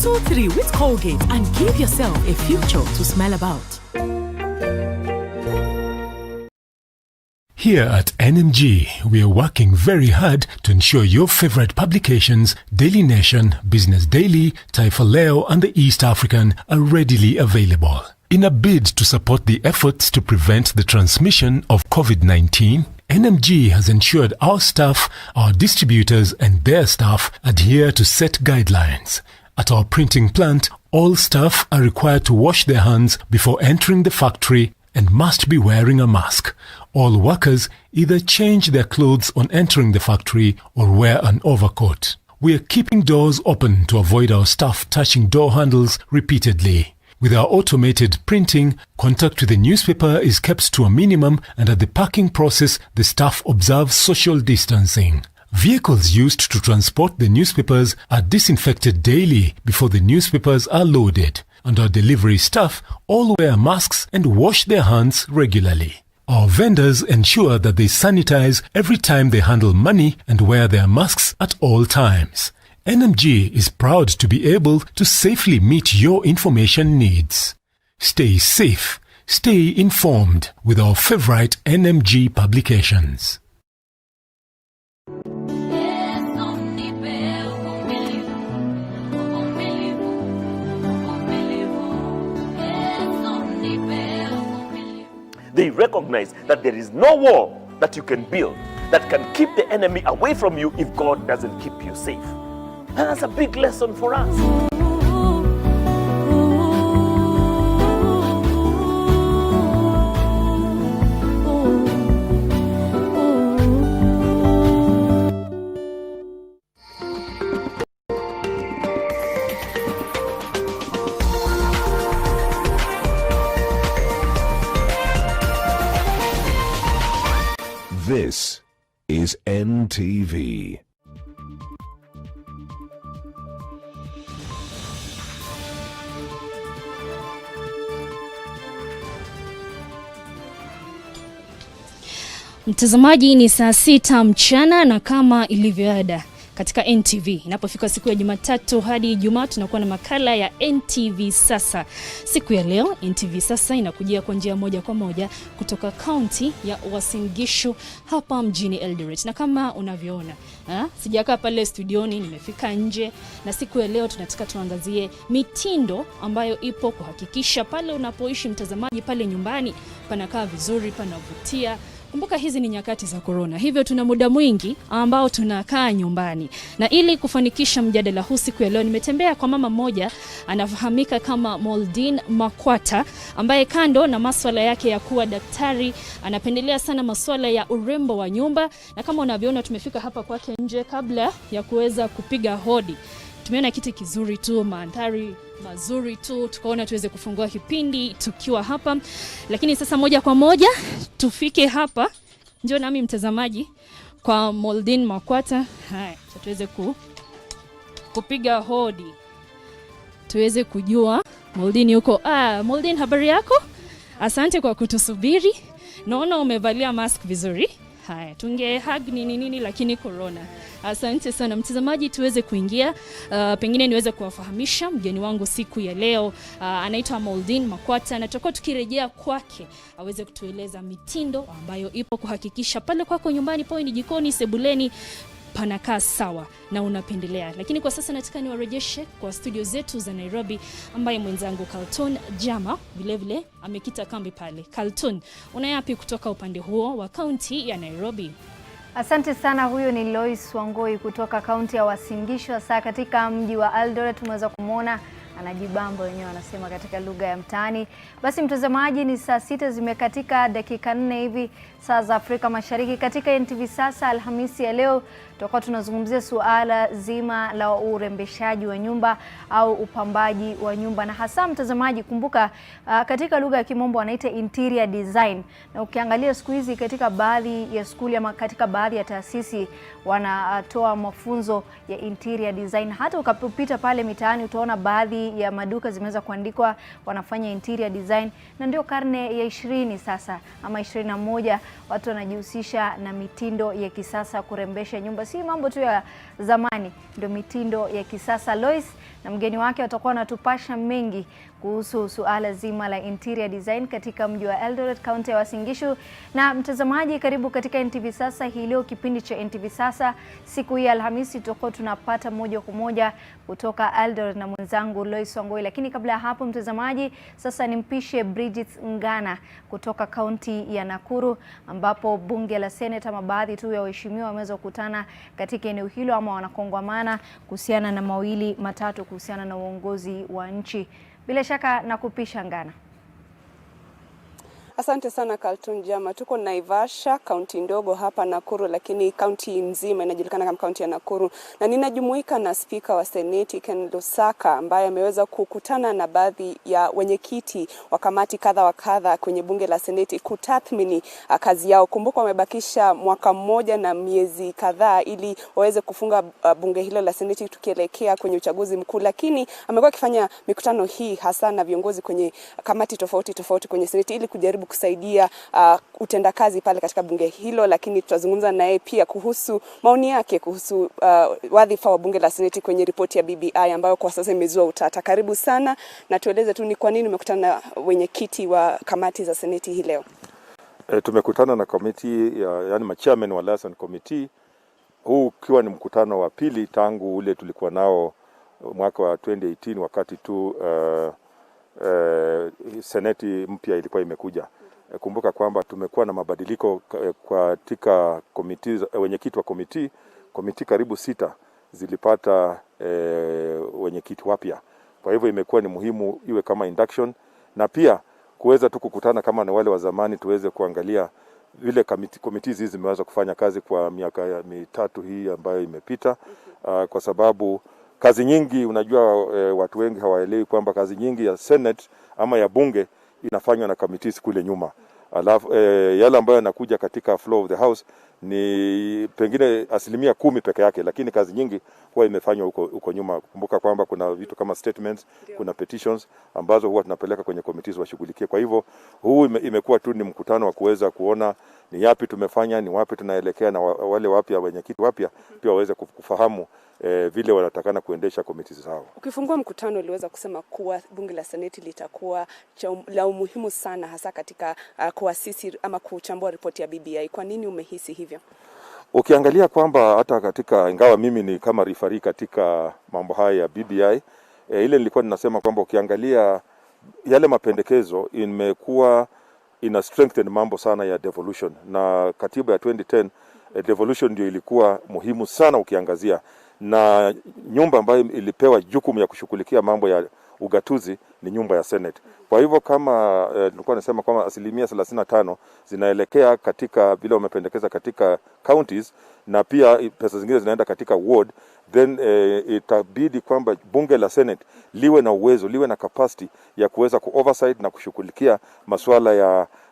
123 with Colgate and give yourself a future to smell about. Here at NMG, we are working very hard to ensure your favorite publications, Daily Nation, Business Daily, Taifa Leo, and the East African are readily available. In a bid to support the efforts to prevent the transmission of COVID-19, NMG has ensured our staff, our distributors, and their staff adhere to set guidelines. At our printing plant, all staff are required to wash their hands before entering the factory and must be wearing a mask. All workers either change their clothes on entering the factory or wear an overcoat. We are keeping doors open to avoid our staff touching door handles repeatedly. With our automated printing, contact with the newspaper is kept to a minimum, and at the packing process, the staff observe social distancing. Vehicles used to transport the newspapers are disinfected daily before the newspapers are loaded, and our delivery staff all wear masks and wash their hands regularly. Our vendors ensure that they sanitize every time they handle money and wear their masks at all times. NMG is proud to be able to safely meet your information needs. Stay safe, stay informed with our favorite NMG publications. They recognize that there is no wall that you can build that can keep the enemy away from you if God doesn't keep you safe. And that's a big lesson for us. This is NTV. Mtazamaji, ni saa 6 mchana na kama ilivyoada katika NTV inapofika siku ya Jumatatu hadi Ijumaa tunakuwa na makala ya NTV Sasa. Siku ya leo NTV Sasa inakujia kwa njia moja kwa moja kutoka kaunti ya Uasin Gishu hapa mjini Eldoret. Na kama unavyoona, sijakaa pale studioni, nimefika nje, na siku ya leo tunataka tuangazie mitindo ambayo ipo kuhakikisha pale unapoishi mtazamaji, pale nyumbani panakaa vizuri, panavutia. Kumbuka hizi ni nyakati za corona, hivyo tuna muda mwingi ambao tunakaa nyumbani. Na ili kufanikisha mjadala huu siku ya leo, nimetembea kwa mama mmoja anafahamika kama Moldin Makwata, ambaye kando na masuala yake ya kuwa daktari, anapendelea sana masuala ya urembo wa nyumba. Na kama unavyoona tumefika hapa kwake nje, kabla ya kuweza kupiga hodi tumeona kiti kizuri tu, mandhari mazuri tu, tukaona tuweze kufungua kipindi tukiwa hapa. Lakini sasa moja kwa moja tufike hapa, njoo nami mtazamaji kwa Moldin Makwata. Haya, tuweze kupiga hodi, tuweze kujua Moldin yuko. Moldin, habari yako? Asante kwa kutusubiri. Naona umevalia mask vizuri. Haya, tunge hug nini lakini corona. Asante sana mtazamaji, tuweze kuingia. Pengine niweze kuwafahamisha mgeni wangu siku ya leo. Anaitwa Moldin Makwata, na tutakuwa tukirejea kwake aweze kutueleza mitindo ambayo ipo kuhakikisha pale kwako nyumbani, poe ni jikoni, sebuleni, panakaa sawa na unapendelea. Lakini kwa sasa nataka niwarejeshe kwa studio zetu za Nairobi, ambaye mwenzangu Carlton Jama vile amekita kambi pale. Carlton, unayapi kutoka upande huo wa kaunti ya Nairobi? Asante sana, huyo ni Lois Wangoi kutoka kaunti ya Uasin Gishu. Sasa katika mji wa Eldoret tumeweza kumuona anajibamba, wenyewe wanasema katika lugha ya mtaani. Basi mtazamaji, ni saa 6 zimekatika dakika 4 hivi saa za Afrika Mashariki. Katika NTV Sasa Alhamisi ya leo tutakuwa tunazungumzia suala zima la urembeshaji wa nyumba au upambaji wa nyumba, na hasa mtazamaji, kumbuka katika lugha ya kimombo wanaita interior design. Na ukiangalia siku hizi katika baadhi ya skuli ama katika baadhi ya taasisi wanatoa mafunzo ya interior design. Hata ukapita pale mitaani utaona baadhi baadhi ya maduka zimeweza kuandikwa wanafanya interior design, na ndio karne ya 20 sasa ama 21 watu wanajihusisha na mitindo ya kisasa kurembesha nyumba. Si mambo tu ya zamani, ndio mitindo ya kisasa. Lois na mgeni wake watakuwa wanatupasha mengi kuhusu suala zima la interior design katika mji wa Eldoret, kaunti ya Uasin Gishu. Na mtazamaji, karibu katika NTV Sasa. Hii leo kipindi cha NTV Sasa siku hii Alhamisi tutakuwa tunapata moja kwa moja kutoka Eldoret na mwenzangu Lois Wangoi. Lakini kabla ya hapo mtazamaji, sasa nimpishe Bridget Ngana kutoka kaunti ya Nakuru, ambapo bunge la Senate ama baadhi tu ya waheshimiwa wameweza kukutana katika eneo hilo ama wanakongamana kuhusiana na mawili matatu kuhusiana na uongozi wa nchi. Bila shaka nakupisha Ngana. Asante sana Carlton Jama. Tuko Naivasha, kaunti ndogo hapa Nakuru, lakini kaunti nzima inajulikana kama kaunti ya Nakuru. Na ninajumuika na spika wa Seneti Ken Lusaka, ambaye ameweza kukutana na baadhi ya wenyekiti wa kamati kadha wa kadha kwenye bunge la Seneti kutathmini kazi yao. Kumbuka wamebakisha mwaka mmoja na miezi kadhaa ili waweze kufunga bunge hilo la Seneti tukielekea kwenye uchaguzi mkuu, lakini amekuwa akifanya mikutano hii hasa na viongozi kwenye kamati tofauti kwenye Seneti ili kujaribu kusaidia utendakazi pale katika bunge hilo. Lakini tutazungumza naye pia kuhusu maoni yake kuhusu wadhifa wa bunge la Seneti kwenye ripoti ya BBI ambayo kwa sasa imezua utata. Karibu sana, na tueleze tu ni kwa nini umekutana na wenyekiti wa kamati za Seneti hii leo. Tumekutana na committee yani chairman wa liaison committee, huu ukiwa ni mkutano wa pili tangu ule tulikuwa nao mwaka wa 2018 wakati tu Seneti mpya ilikuwa imekuja. Kumbuka kwamba tumekuwa na mabadiliko katika committees, wenyekiti wa committee karibu 6 zilipata wenyekiti wapya. Kwa hivyo imekuwa ni muhimu iwe kama induction, na pia kuweza tu kukutana kama na wale wa zamani tuweze kuangalia vile committees hizi zimeweza kufanya kazi kwa miaka mitatu hii ambayo imepita. Kwa sababu kazi nyingi, unajua watu wengi hawaelewi kwamba kazi nyingi ya Senate ama ya bunge inafanywa na committees kule nyuma. Alafu yale ambayo yanakuja katika floor of the house ni pengine 10% peke yake, lakini kazi nyingi huwa imefanywa huko nyuma. Kumbuka kwamba kuna vitu kama statements, kuna petitions ambazo huwa tunapeleka kwenye committees washughulikie. Kwa hivyo huu imekuwa tu ni mkutano wa kuweza kuona ni yapi tumefanya, ni wapi tunaelekea, na wale wapya wenyekiti wapya pia waweze kufahamu vile wanatakana kuendesha committees zao. Ukifungua mkutano uliweza kusema kuwa bunge la Seneti litakuwa la umuhimu sana hasa katika kuasisi ama kuchambua ripoti ya BBI. Kwa nini umehisi hivyo? Ukiangalia kwamba hata katika, ingawa mimi ni kama referee katika mambo haya ya BBI, ile nilikuwa ninasema kwamba ukiangalia yale mapendekezo imekuwa ina strengthen mambo sana ya devolution, na katiba ya 2010 devolution ndio ilikuwa muhimu sana ukiangazia, na nyumba ambayo ilipewa jukumu ya kushughulikia mambo ya ugatuzi ni nyumba ya Senate. Kwa hivyo kama nilikuwa nasema kwamba 35% zinaelekea katika vile wamependekeza katika counties, na pia pesa zingine zinaenda katika ward, then itabidi kwamba bunge la Senate liwe na uwezo, liwe na capacity ya kuweza ku-oversight na kushughulikia masuala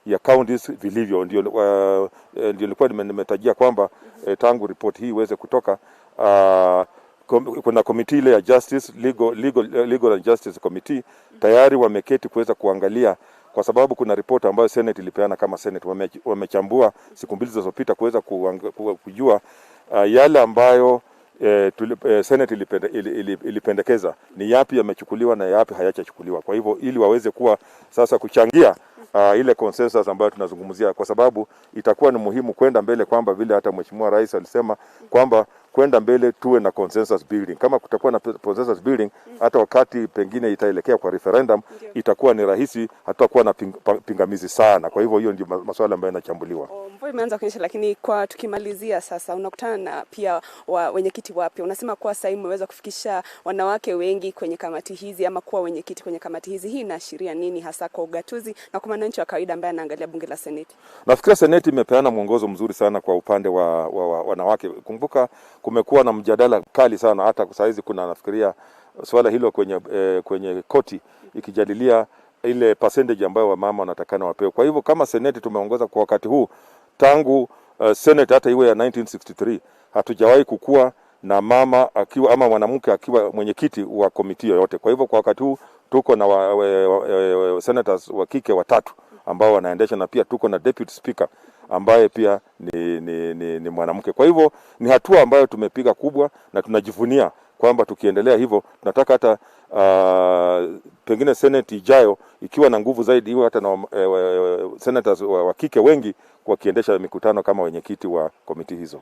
ya counties vilivyo. Ndio nilikuwa nimetajia kwamba tangu report hii iweze kutoka, kuna committee ile ya justice, legal and justice committee tayari wameketi kuweza kuangalia, kwa sababu kuna report ambayo Senate ilipeana kama Senate. Wamechambua siku mbili zilizopita kuweza kujua yale ambayo Senate ilipendekeza ni yapi yamechukuliwa na yapi hayajachukuliwa. Kwa hivyo ili waweze kuwa sasa kuchangia ile consensus ambayo tunazungumzia, kwa sababu itakuwa ni muhimu kwenda mbele, kwamba vile hata Mheshimiwa Rais alisema kwamba kwenda mbele tuwe na consensus building. Kama kutakuwa na consensus building, hata wakati pengine itaelekea kwa referendum itakuwa ni rahisi, hatakuwa na pingamizi sana. Kwa hivyo hiyo ndio masuala ambayo yanachambuliwa. Mvua imeanza kunyesha, lakini kwa tukimalizia sasa, unakutana na pia wenyekiti wapya. Unasema kuwa sasa umeweza kufikisha wanawake wengi kwenye kamati hizi ama kuwa wenyekiti kwenye kamati hizi. Hii inaashiria nini hasa kwa ugatuzi na kwa mwananchi wa kawaida ambaye anaangalia bunge la Seneti? Nafikiri Seneti imepeana mwongozo mzuri sana kwa upande wa wanawake. Kumbuka kumekuwa na mjadala kali sana, hata kwa saizi kuna nafikiria swala hilo kwenye koti ikijadilia ile percentage ambayo wamama wanatakana wapewe. Kwa hivyo kama Seneti tumeongoza kwa wakati huu tangu Senate hata iwe ya 1963 hatujawahi kukua na mama akiwa ama mwanamke akiwa mwenyekiti wa komiti yoyote. Kwa hivyo kwa wakati huu tuko na senators wa kike 3 ambao wanaendesha, na pia tuko na deputy speaker ambaye pia ni mwanamke. Kwa hivyo ni hatua ambayo tumepiga kubwa, na tunajivunia kwamba tukiendelea hivyo tunataka hata pengine senate ijayo ikiwa na nguvu zaidi, iwe hata na senators wa kike wengi wakiendesha mikutano kama wenyekiti wa komiti hizo.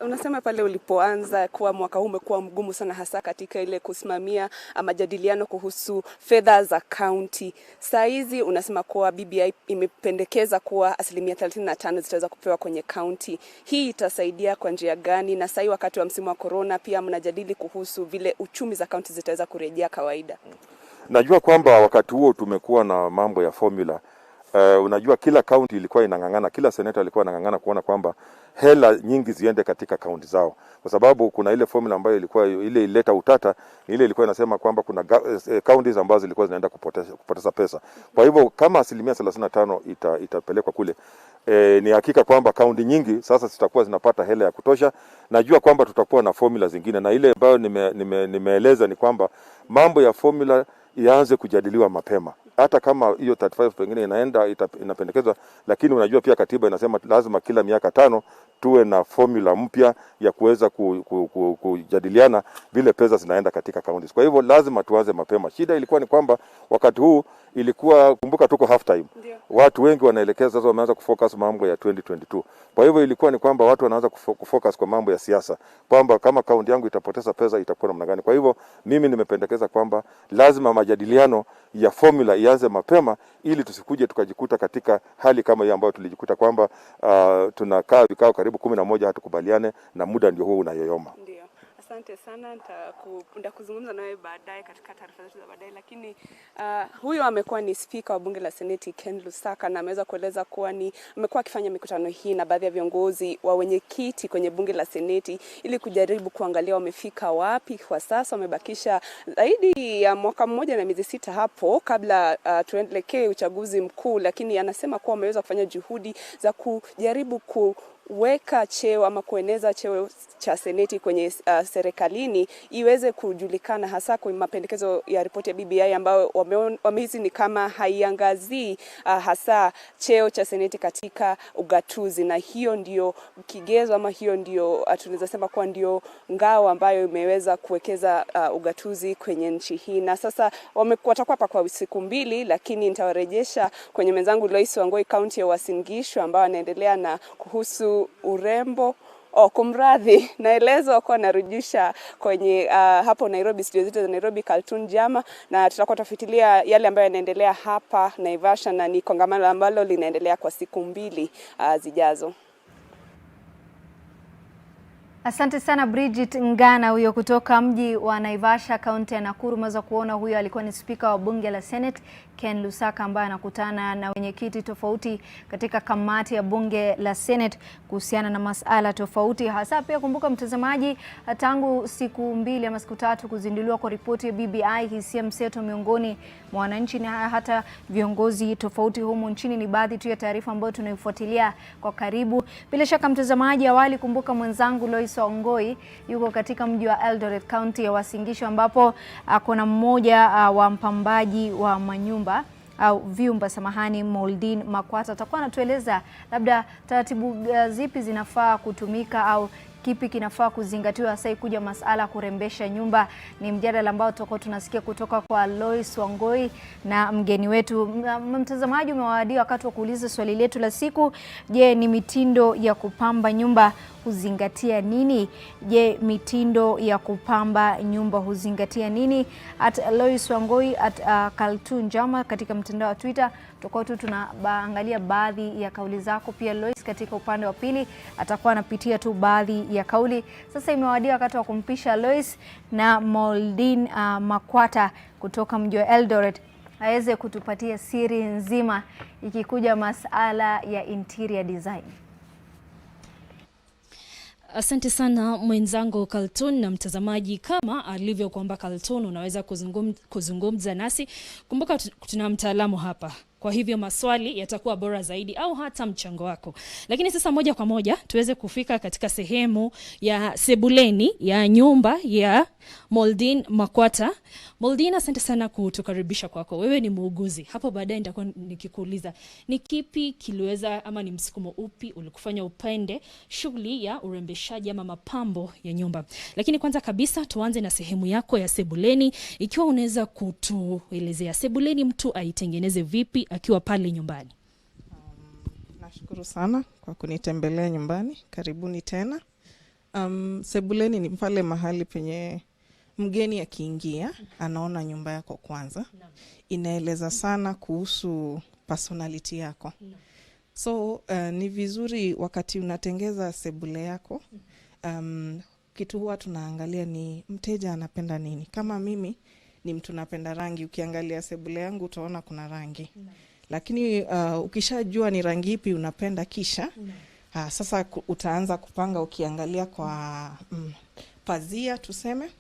Unasema pale ulipoanza kuwa mwaka huu umekuwa mgumu sana, hasa katika ile kusimamia majadiliano kuhusu fedha za county. Saa hizi unasema kuwa BBI imependekeza kuwa 35% zitaweza kupewa kwenye county. Hii itasaidia kwa njia gani? Na sasa wakati wa msimu wa corona pia mnajadili kuhusu vile uchumi za county zitaweza kurejea kawaida. Najua kwamba wakati huo tumekuwa na mambo ya formula. Unajua kila county ilikuwa inangangana, kila senator alikuwa anangangana kuona kwamba hela nyingi ziende katika county zao, kwa sababu kuna ile formula ambayo ilikuwa ile ileta utata, ile ilikuwa inasema kwamba kuna counties ambazo zilikuwa zinaenda kupoteza pesa. Kwa hivyo kama 35% itapelekwa kule, ni hakika kwamba county nyingi sasa zitakuwa zinapata hela ya kutosha. Najua kwamba tutakuwa na formula zingine, na ile ambayo nimeeleza ni kwamba mambo ya formula ianze kujadiliwa mapema. Hata kama hiyo 35 pengine inapendekezwa, lakini unajua pia katiba inasema lazima kila miaka 5 tuwe na formula mpya ya kuweza kujadiliana vile pesa zinaenda katika counties. Kwa hivyo lazima tuanze mapema. Shida ilikuwa ni kwamba wakati huu ilikuwa, kumbuka tuko half time. Watu wengi wanaelekeza sasa, wameanza kufocus mambo ya 2022. Kwa hivyo ilikuwa ni kwamba watu wanaanza kufocus kwa mambo ya siasa, kwamba kama kaunti yangu itapoteza pesa itakuwa namna gani. Kwa hivyo mimi nimependekeza kwamba lazima majadiliano ya formula ianze mapema, ili tusikuje tukajikuta katika hali kama hiyo ambayo tulijikuta kwamba tunakaa vikao karibu 11 hatukubaliane, na muda ndio huo unayoyoma. Ndio. Asante sana, nitakuzungumza nawe baadaye katika taarifa zetu za baadaye, lakini huyo amekuwa ni speaker wa bunge la Seneti Ken Lusaka, na ameweza kueleza kuwa amekuwa akifanya mikutano hii na baadhi ya viongozi wa wenyekiti kwenye bunge la Seneti ili kujaribu kuangalia wamefika wapi kwa sasa. Wamebakisha zaidi ya mwaka mmoja na miezi 6 hapo kabla tuendelee uchaguzi mkuu, lakini anasema kuwa wameweza kufanya juhudi za kujaribu weka cheo ama kueneza cheo cha seneti kwenye serikalini iweze kujulikana, hasa kwa mapendekezo ya ripoti ya BBI ambayo wamehisi ni kama haiangazii hasa cheo cha seneti katika ugatuzi, na hiyo ndio kigezo ama hiyo ndio tunaweza sema kwa ndio ngao ambayo imeweza kuwekeza ugatuzi kwenye nchi hii. Na sasa watakuwa hapa kwa siku 2, lakini nitawarejesha kwenye mwenzangu Lois Wangoi, kaunti ya Uasin Gishu, ambao anaendelea na kuhusu urembo. Kumradhi, naelezwa kwa narudisha kwenye hapo Nairobi, studio zetu za Nairobi Cartoon Jama, na tutakuwa tafitilia yale ambayo yanaendelea hapa Naivasha, na ni kongamano ambalo linaendelea kwa siku 2 zijazo. Asante sana Bridget Ngana huyo kutoka mji wa Naivasha, kaunti ya Nakuru. Mweza kuona huyo alikuwa ni speaker wa bunge la Senate Ken Lusaka, ambaye anakutana na wenyekiti tofauti katika kamati ya bunge la Senate kuhusiana na masuala tofauti. Hasa pia kumbuka mtazamaji, tangu siku 2 ama siku 3 kuzinduliwa kwa ripoti ya BBI, hisia mseto miongoni mwa wananchi na hata viongozi tofauti humu nchini ni baadhi tu ya taarifa ambayo tunaifuatilia kwa karibu. Bila shaka mtazamaji, awali kumbuka mwenzangu Lois Wangoi yuko katika mji wa Eldoret, kaunti ya Uasin Gishu, ambapo kuna mmoja wa mpambaji wa manyumba au vyumba Moldin Makwata atakuwa anatueleza labda taratibu zipi zinafaa kutumika au kipi kinafaa kuzingatiwa hasa kuja masuala kurembesha nyumba. Ni mjadala ambao tutakuwa tunasikia kutoka kwa Lois Wangoi na mgeni wetu. Mtazamaji, umewadia wakati wa kuuliza swali letu la siku. Je, ni mitindo ya kupamba nyumba huzingatia nini? Je, mitindo ya kupamba nyumba huzingatia nini? At Lois Wangoi at Cartoon Jama katika mtandao wa Twitter. Tutakuwa tu tunaangalia baadhi ya kauli zako. Pia Lois katika upande wa pili atakuwa anapitia tu baadhi ya kauli. Sasa imewadia wakati wa kumpisha Lois na Moldin Makwata kutoka mji wa Eldoret aweze kutupatia siri nzima ikikuja masuala ya interior design. Asante sana mwenzangu Cartoon, na mtazamaji, kama alivyo kwamba Cartoon unaweza kuzungumza nasi. Kumbuka tuna mtaalamu hapa Kwa hivyo maswali yatakuwa bora zaidi au hata mchango wako. Lakini sasa moja kwa moja tuweze kufika katika sehemu ya sebuleni ya nyumba ya Moldin Makwata. Moldin, asante sana kutukaribisha kwako. Wewe ni muuguzi. Hapo baadaye nitakuwa nikikuuliza ni kipi kiliweza ama ni msukumo upi ulikufanya upende shughuli ya urembeshaji ama mapambo ya nyumba. Lakini kwanza kabisa tuanze na sehemu yako ya sebuleni. Ikiwa unaweza kutuelezea sebuleni mtu aitengeneze vipi akiwa pale nyumbani. Nashukuru sana kwa kunitembelea nyumbani. Karibuni tena. Sebuleni ni pale mahali penye mgeni akiingia anaona nyumba yako kwanza. Inaeleza sana kuhusu personality yako. So ni vizuri wakati unatengeza sebule yako, kitu huwa tunaangalia ni mteja anapenda nini. Kama mimi ni mtu napenda rangi, ukiangalia sebule yangu utaona kuna rangi. Lakini ukishajua ni rangi ipi unapenda kisha, sasa utaanza kupanga ukiangalia kwa pazia tuseme.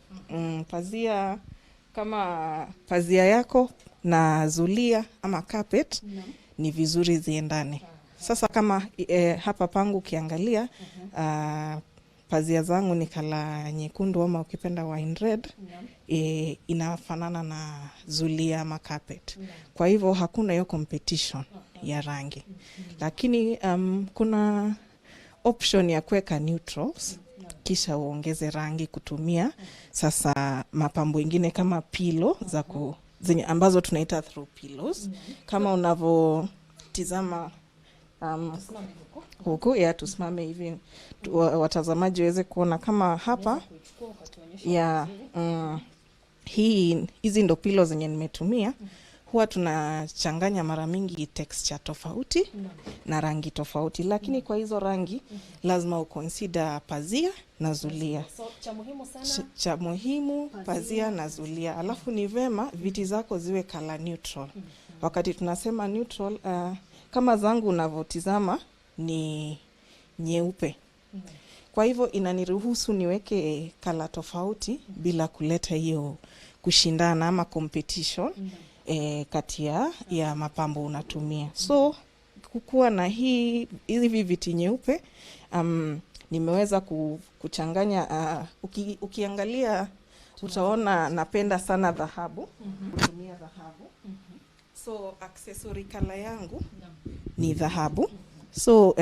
Pazia kama pazia yako na zulia ama carpet ni vizuri ziendane. Sasa kama hapa pangu ukiangalia pazia zangu ni kala nyekundu ama ukipenda wine red, inafanana na zulia ama carpet. Kwa hivyo hakuna hiyo competition ya rangi. Lakini kuna option ya kuweka neutrals kisha uongeze rangi kutumia sasa mapambo ingine kama pillow zenye ambazo tunaita throw pillows. Kama unavotizama huku ya tusimame hivi watazamaji waweze kuona kama hapa ya hizi ndo pillows zenye nimetumia. Huwa tunachanganya mara mingi texture tofauti na rangi tofauti, lakini kwa hizo rangi lazima uconsider pazia na zulia. Cha muhimu pazia na zulia. Alafu ni vema viti zako ziwe color neutral. Wakati tunasema neutral, kama zangu unavotizama ni nyeupe. Kwa hivyo inaniruhusu niweke color tofauti bila kuleta hiyo kushindana ama competition kati ya mapambo unatumia. So kukuwa na hivi viti nyeupe, nimeweza kuchanganya. Ukiangalia utaona napenda sana dhahabu, kutumia dhahabu. So accessory color yangu ni dhahabu. So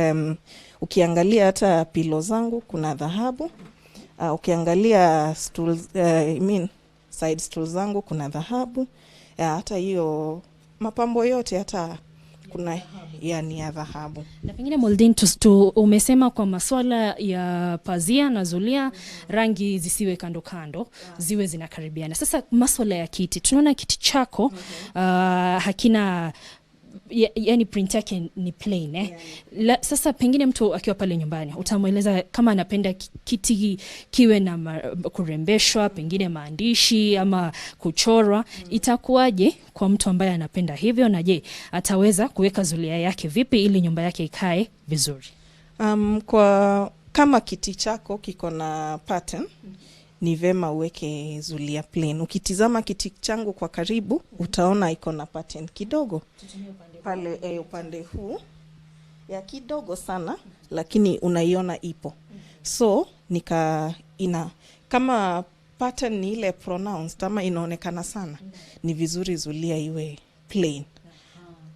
ukiangalia hata pillow zangu kuna dhahabu. Ukiangalia stools, side stools zangu kuna dhahabu. Hata hiyo mapambo yote hata kuna ni ya dhahabu. Na pengine Moldin, umesema kwa masuala ya pazia na zulia rangi zisiwe kando kando, ziwe zinakaribiana. Sasa masuala ya kiti, tunaona kiti chako hakina yani print yake ni plain sasa pengine mtu akiwa pale nyumbani utamueleza kama anapenda kiti kiwe na kurembeshwa, pengine maandishi ama kuchorwa, itakuwaje kwa mtu ambaye anapenda hivyo? Na je, ataweza kuweka zulia yake vipi ili nyumba yake ikae vizuri? Kama kiti chako kiko na pattern, ni vema uweke zulia plain. Ukitizama kiti changu kwa karibu utaona iko na pattern kidogo pale upande huu ya kidogo sana, lakini unaiona ipo. So kama pattern ni ile pronounced ama inaonekana sana, ni vizuri zulia iwe plain,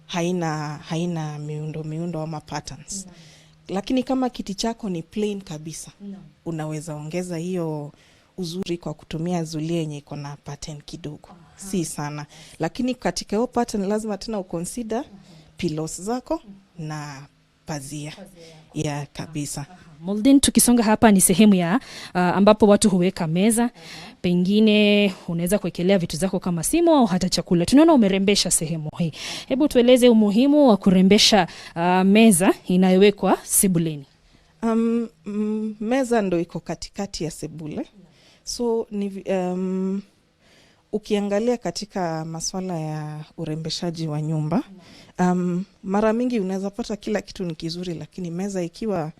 haina miundo ama patterns. Lakini kama kiti chako ni plain kabisa, unaweza ongeza hiyo uzuri kwa kutumia zulia yenye iko na pattern kidogo. Si sana. Lakini katika hiyo pattern lazima tena uconsider pillows zako na pazia. Kabisa. Moldin, tukisonga hapa ni sehemu ya ambapo watu huweka meza. Pengine unaweza kuwekelea vitu zako kama simu au hata chakula. Tunaona umerembesha sehemu hii. Hebu tueleze umuhimu wa kurembesha meza inayowekwa sebuleni. Meza ndo iko katikati ya sebule. So ukiangalia katika masuala ya urembeshaji wa nyumba, mara mingi unaweza pata kila kitu ni kizuri, lakini meza ikiwa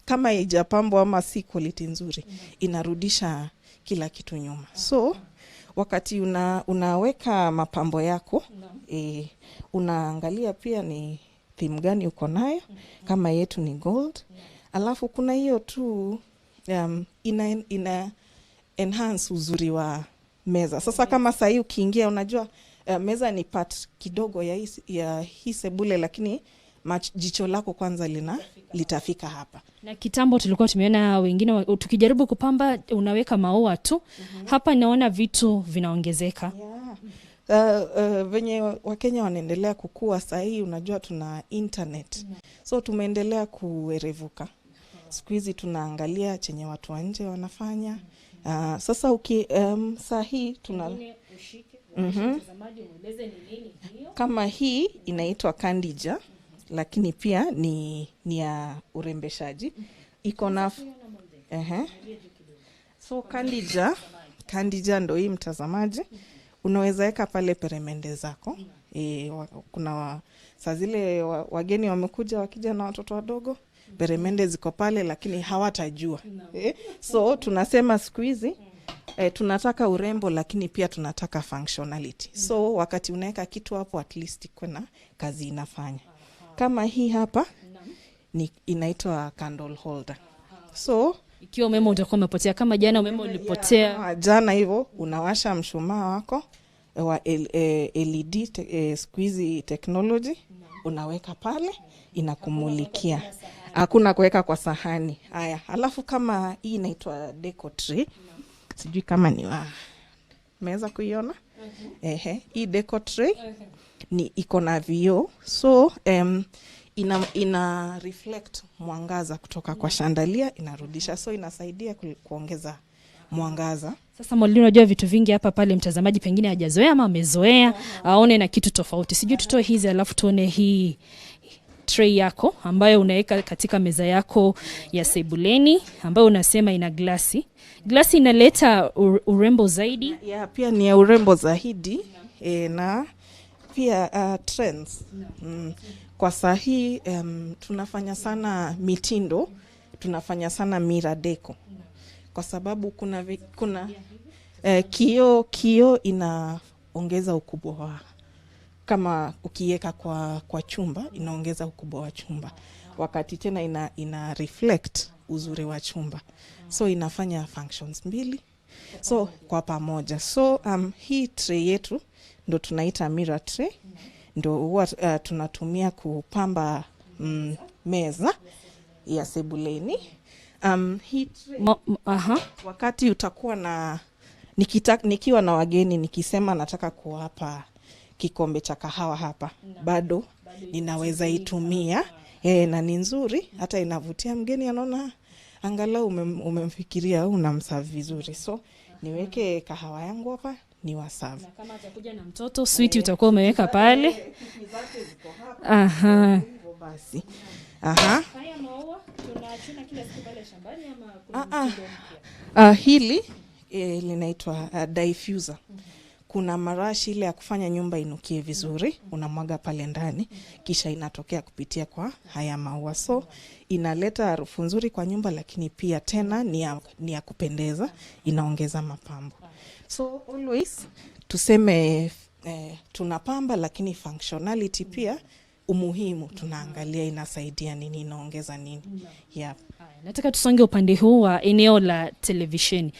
kama haijapambwa ama si quality nzuri, inarudisha kila kitu nyuma. So wakati unaweka mapambo yako, unaangalia pia ni theme gani uko nayo, kama yetu ni gold. Alafu kuna hiyo tu ina enhance uzuri wa meza. Sasa kama sahii ukiingia unajua meza ni part kidogo ya hii sebule, lakini jicho lako kwanza litafika hapa. Na kitambo tulikuwa tumeona wengine tukijaribu kupamba unaweka maua tu. Hapa naona vitu vinaongezeka. Venye Wakenya wanaendelea kukua sahii, unajua tuna internet. So tumeendelea kuerevuka. Siku hizi tunaangalia chenye watu wa nje wanafanya. Sasa sahii tuna kama hii inaitwa kandija, lakini pia ni ya urembeshaji. Iko na so kandija ndo hii mtazamaji. Unaweza weka pale peremende zako. Kuna saa zile wageni wamekuja wakija na watoto wadogo, peremende ziko pale lakini hawatajua. So tunasema siku hizi tunataka urembo lakini pia tunataka functionality. So wakati unaweka kitu hapo, at least kuna kazi inafanya. Kama hii hapa inaitwa candle holder. So ikiwa umeme utakuwa umepotea, kama jana umeme ulipotea jana hivyo, unawasha mshumaa wako wa LED siku hizi technology, unaweka pale inakumulikia. Hakuna kuweka kwa sahani. Haya, alafu kama hii inaitwa deco tray. Sijui kama meweza kuiona. Hii deco tray ni iko na vioo. So ina reflect mwangaza kutoka kwa shandalia, inarudisha. So inasaidia kuongeza mwangaza. Sasa Mwalimu, unajua vitu vingi hapa pale mtazamaji pengine hajazoea ama amezoea, aone na kitu tofauti. Sijui tutoe hizi alafu tuone hii tray yako ambayo unaweka katika meza yako ya sebuleni, ambayo unasema ina glasi. Glasi inaleta urembo zaidi. Pia ni ya urembo zaidi. Na pia trends. Kwa sahi tunafanya sana mitindo, tunafanya sana mirror deco. Kwa sababu kuna kioo inaongeza ukubwa wa, kama ukiweka kwa chumba inaongeza ukubwa wa chumba, wakati tena ina reflect uzuri wa chumba. So inafanya functions mbili so kwa pamoja. So hii tray yetu ndo tunaita mirror tray, ndo huwa tunatumia kupamba meza ya sebuleni. Hii tray, wakati utakuwa na nikiwa na wageni, nikisema nataka kuwapa kikombe cha kahawa hapa, bado ninaweza itumia. Na ni nzuri, hata inavutia mgeni, anaona angalau umemfikiria, unamserve vizuri. So niweke kahawa yangu hapa, ni waserve. Na kama atakuja na mtoto, sweet utakuwa umeweka pale. Basi. Haya maua tunachuna kila siku pale shambani ama kuna mtindo mpya? Hili linaitwa diffuser. Kuna marashi ile ya kufanya nyumba inukie vizuri, unamwaga pale ndani, kisha inatokea kupitia kwa haya maua. So inaleta harufu nzuri kwa nyumba, lakini pia tena ni ya kupendeza, inaongeza mapambo. So always tuseme tunapamba, lakini functionality pia umuhimu tunaangalia inasaidia nini, inaongeza nini. Nataka tusonge upande huu wa eneo la televisheni.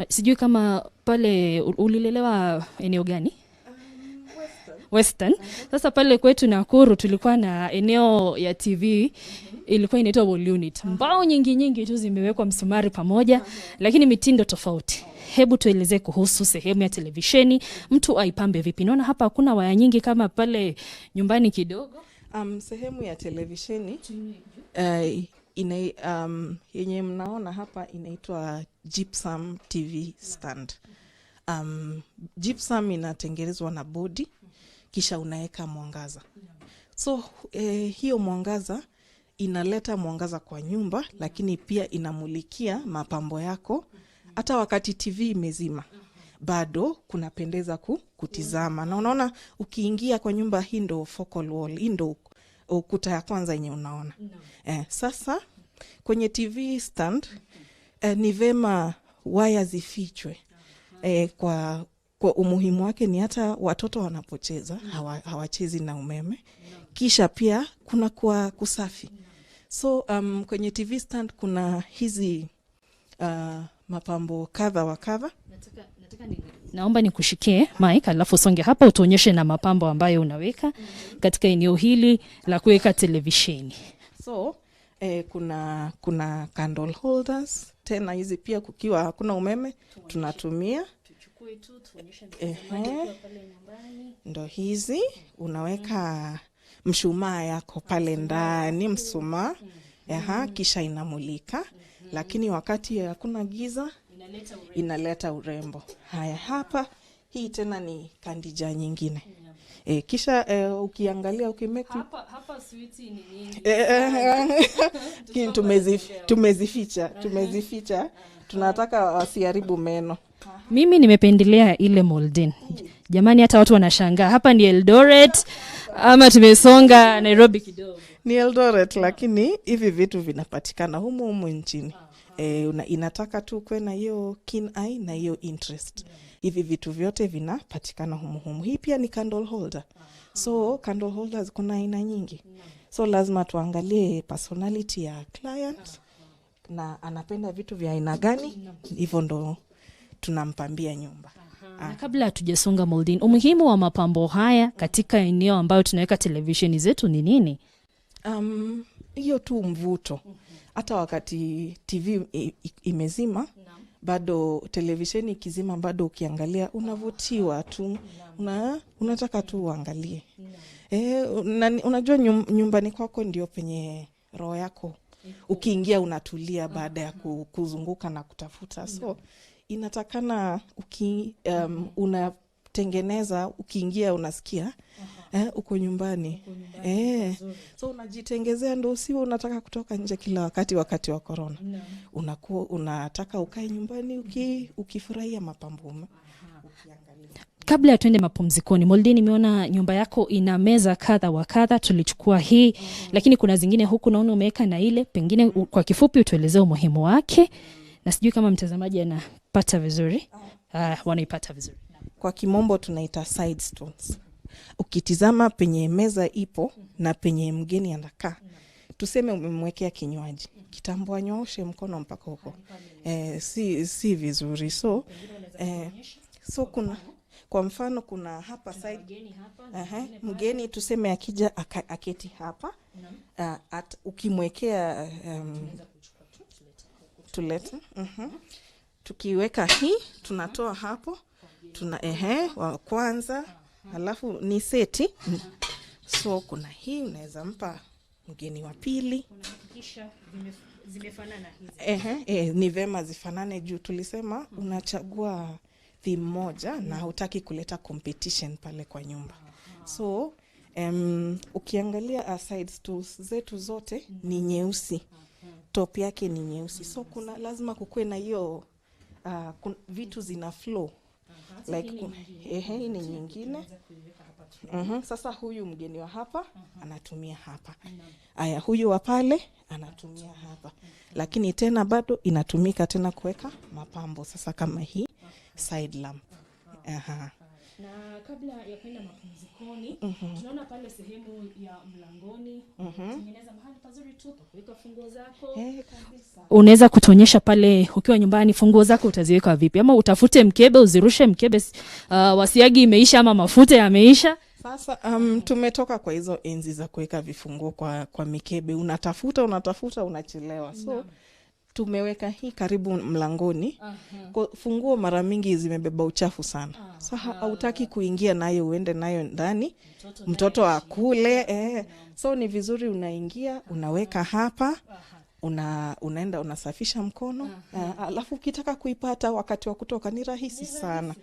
Sijui kama pale ulilelewa eneo gani? Western. Sasa pale kwetu Nakuru tulikuwa na eneo ya TV, ilikuwa inaitwa wall unit. Mbao nyingi tu zimewekwa msumari pamoja, lakini mitindo tofauti. Hebu tueleze kuhusu sehemu ya televisheni, mtu aipambe vipi? Naona hapa hakuna waya nyingi kama pale nyumbani kidogo. Sehemu ya televisheni yenye mnaona hapa inaitwa gypsum TV stand. Gypsum inatengenezwa na bodi, kisha unaweka mwangaza. So hiyo mwangaza inaleta mwangaza kwa nyumba, lakini pia inamulikia mapambo yako. Hata wakati TV imezima, bado kunapendeza kutizama. Na unaona ukiingia kwa nyumba, hii ndo focal wall, hii ndo ukuta ya kwanza yenye unaona. Sasa kwenye TV stand ni vema waya zifichwe kwa kwa umuhimu wake ni hata watoto wanapocheza hawachezi na umeme. Kisha pia kuna kwa kusafi. So kwenye TV stand kuna hizi mapambo kadha wa kadha. Naomba nikushikie mic alafu songe hapa utuonyeshe na mapambo ambayo unaweka katika eneo hili la kuweka televisheni. So kuna candle holders, tena hizi pia kukiwa hakuna umeme tunatumia. Tuchukue tu tuonyeshe mtazamaji kwa pale nyumbani. Ndo hizi unaweka mshumaa yako pale ndani, mshumaa. Kisha inamulika. Lakini wakati hakuna giza inaleta urembo. Haya hapa, hii tena ni kandija nyingine. Kisha ukiangalia ukimeki hapa switi ni nini? Tumezificha. Tunataka wasiharibu meno. Mimi nimependelea ile Molden. Jamani, hata watu wanashangaa. Hapa ni Eldoret ama tumesonga Nairobi kidogo? Ni Eldoret, lakini hivi vitu vinapatikana humu nchini. Inataka tu kuwe na hiyo keen eye na hiyo interest. Hivi vitu vyote vinapatikana humu. Hii pia ni candle holder. So candle holders kuna aina nyingi. So lazima tuangalie personality ya client na anapenda vitu vya aina gani. Hivyo ndo tunampambia nyumba. Na kabla hatujasonga Moldin, umuhimu wa mapambo haya katika eneo ambayo tunaweka televisheni zetu ni nini? Hiyo tu mvuto. Hata wakati TV imezima, bado televisheni ikizima, bado ukiangalia unavutiwa tu. Unataka tu uangalie. Unajua nyumbani kwako ndio penye roho yako. Ukiingia unatulia baada ya kuzunguka na kutafuta. So inatakana unatengeneza, ukiingia unasikia uko nyumbani. So unajitengezea, ndo usiwe unataka kutoka nje kila wakati wa corona. Unataka ukae nyumbani ukifurahia mapambo. Kabla ya tuende mapumzikoni, Molden, nimeona nyumba yako ina meza kadha wa kadha. Tulichukua hii, lakini kuna zingine huku naona umeweka na ile. Pengine kwa kifupi utuelezee umuhimu wake, na sijui kama mtazamaji anapata vizuri. Wanaipata vizuri. Kwa kimombo tunaita side stones. Ukitizama penye meza ipo na penye mgeni anakaa. Tuseme umemwekea kinywaji. Kitambo anyooshe mkono mpaka huko. Si vizuri. So kuna, kwa mfano kuna hapa side mgeni tuseme akija aketi hapa. Ukimwekea tuleta. Tukiweka hii tunatoa hapo. Wa kwanza, alafu ni seti. So kuna hii unaweza mpa mgeni wa pili. Unahakikisha zimefanana hizi. Ni vema zifanane juu tulisema unachagua theme moja na hutaki kuleta competition pale kwa nyumba. So ukiangalia side stools zetu zote ni nyeusi. Top yake ni nyeusi. So kuna lazima kukue na hiyo vitu zina flow. Like hii ni nyingine. Sasa huyu mgeni wa hapa anatumia hapa. Aya, huyu wa pale anatumia hapa. Lakini tena bado inatumika tena kuweka mapambo. Sasa kama hii side lamp. Na kabla ya kwenda mapumzikoni, tunaona pale sehemu ya mlangoni, tengeneza mahali pazuri tu pa kuweka funguo zako. Kabisa. Unaweza kutuonyesha pale ukiwa nyumbani funguo zako utaziweka vipi? Ama utafute mkebe, uzirushe mkebe, wasiagi imeisha ama mafuta yameisha? Sasa tumetoka kwa hizo enzi za kuweka vifunguo kwa mikebe. Unatafuta unachelewa. So tumeweka hii karibu mlangoni. Funguo mara mingi zimebeba uchafu sana. Sasa hautaki kuingia nayo uende nayo ndani. Mtoto akule. So ni vizuri unaingia, unaweka hapa. Unaenda unasafisha mkono. Alafu ukitaka kuipata wakati wa kutoka ni rahisi sana.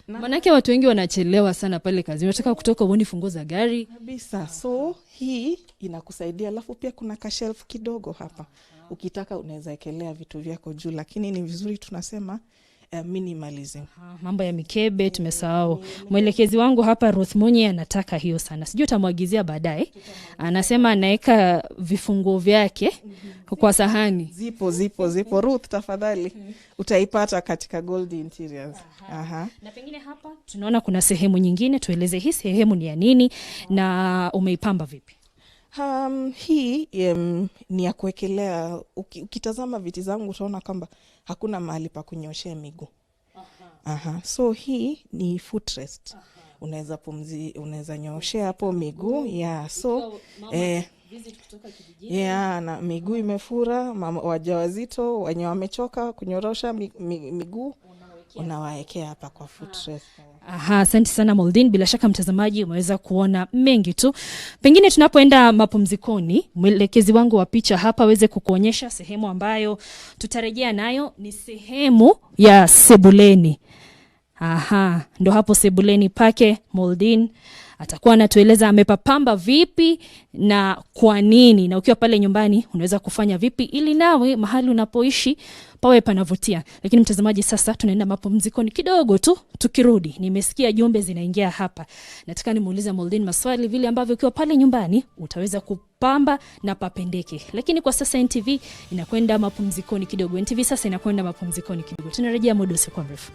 Manake watu wengi wanachelewa sana pale kazi. Unataka kutoka uone funguo za gari. Kabisa. So hii inakusaidia. Alafu pia kuna ka shelf kidogo hapa. Ukitaka unaweza ekelea vitu vyako juu, lakini ni vizuri tunasema minimalism. Mambo ya mikebe tumesahau. Mwelekezi wangu hapa Ruth Munyi anataka hiyo sana. Sijui utamwagizia baadaye. Anasema anaweka vifunguo vyake kwa sahani. Zipo. Ruth, tafadhali. Utaipata katika Gold Interiors. Na pengine hapa tunaona kuna sehemu nyingine, tueleze hii sehemu ni ya nini na umeipamba vipi? Hii ni ya kuwekelea, ukitazama viti zangu utaona kwamba hakuna mahali pa kunyoshea miguu. So hii ni footrest. Unaweza nyoshea hapo miguu. Na miguu imefura, wajawazito wenye wamechoka kunyorosha miguu unawaekea hapa kwa footrest. Asante sana Moldin, bila shaka mtazamaji umeweza kuona mengi tu. Pengine tunapoenda mapumzikoni, mwelekezi wangu wa picha hapa aweze kukuonyesha sehemu ambayo tutarejea nayo, ni sehemu ya sebuleni. Ndo hapo sebuleni pake Moldin atakuwa anatueleza amepapamba vipi na kwa nini, na ukiwa pale nyumbani unaweza kufanya vipi ili nawe mahali unapoishi pawe panavutia. Lakini mtazamaji, sasa tunaenda mapumzikoni kidogo tu. Tukirudi nimesikia jumbe zinaingia hapa. Nataka nimuulize Moldin maswali vile ambavyo ukiwa pale nyumbani utaweza kupamba na papendeke. Lakini kwa sasa NTV inakwenda mapumzikoni kidogo. NTV sasa inakwenda mapumzikoni kidogo. Tunarejea muda usio mrefu.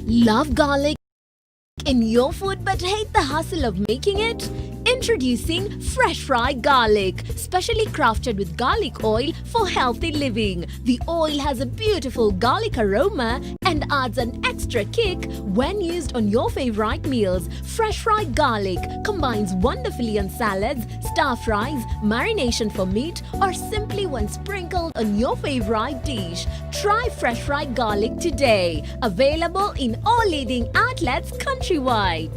Love garlic in your food but hate the hassle of making it? Introducing Fresh Fried Garlic, specially crafted with garlic oil for healthy living. The oil has a beautiful garlic aroma and adds an extra kick when used on your favorite meals. Fresh Fried Garlic combines wonderfully on salads, stir fries, marination for meat, or simply when sprinkled on your favorite dish. Try Fresh Fried Garlic today. Available in all leading outlets countrywide.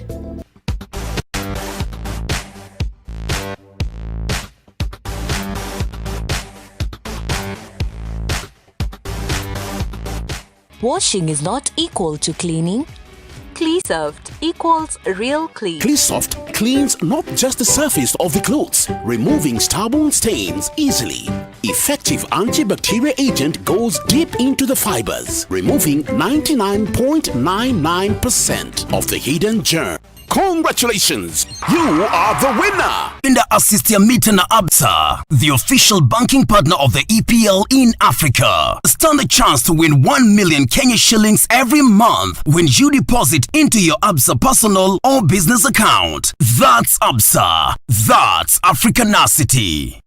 Washing is not equal to cleaning. Cleansoft equals real clean. Cleansoft cleans not just the surface of the clothes, removing stubborn stains easily. Effective antibacterial agent goes deep into the fibers, removing 99.99% of the hidden germ. Congratulations! You are the winner! Linda Assistia Mita na Absa, the official banking partner of the EPL in Africa. Stand a chance to win 1 million Kenya shillings every month when you deposit into your Absa personal or business account. That's Absa. That's Africanacity.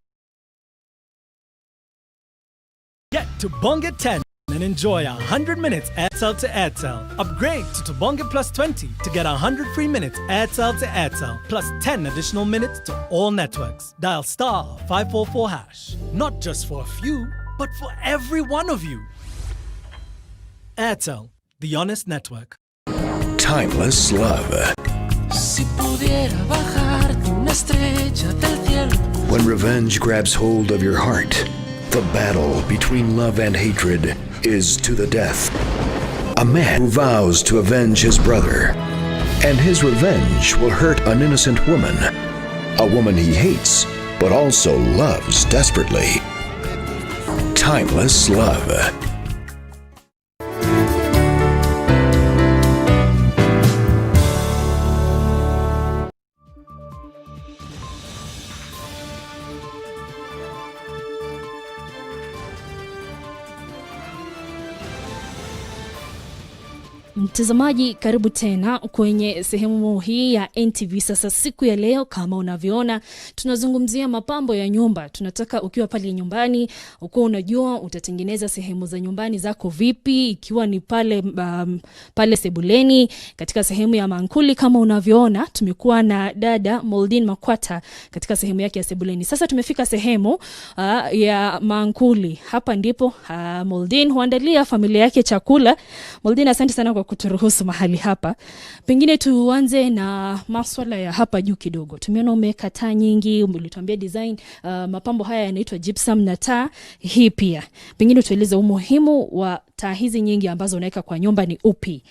Get to Bonga 10 and enjoy 100 minutes Airtel to Airtel. Upgrade to Tubonga Plus 20 to get 100 free minutes Airtel to Airtel plus 10 additional minutes to all networks. Dial star 544 hash. Not just for a few, but for every one of you. Airtel, the honest network. Timeless love. Si pudiera bajarte una estrella del cielo. When revenge grabs hold of your heart, the battle between love and hatred is to the death. A man who vows to avenge his brother, and his revenge will hurt an innocent woman. A woman he hates, but also loves desperately. Timeless love. Mtazamaji, karibu tena kwenye sehemu hii ya NTV. Sasa siku ya leo, kama unavyoona, tunazungumzia mapambo ya nyumba. Tunataka ukiwa pale nyumbani, uko unajua utatengeneza sehemu za nyumbani zako vipi, ikiwa ni pale sebuleni, katika sehemu ya mankuli. Kama unavyoona, tumekuwa na dada Moldin Makwata katika sehemu yake ya sebuleni. Sasa tumefika sehemu ya mankuli. Hapa ndipo Moldin huandalia familia yake chakula. Moldin, asante sana kwa kuturuhusu mahali hapa. Pengine tuanze na masuala ya hapa juu kidogo. Tumeona umeweka taa nyingi, ulituambia design mapambo haya yanaitwa gypsum na taa hii pia. Pengine tueleze umuhimu wa taa hizi nyingi ambazo unaweka kwa nyumba ni upi?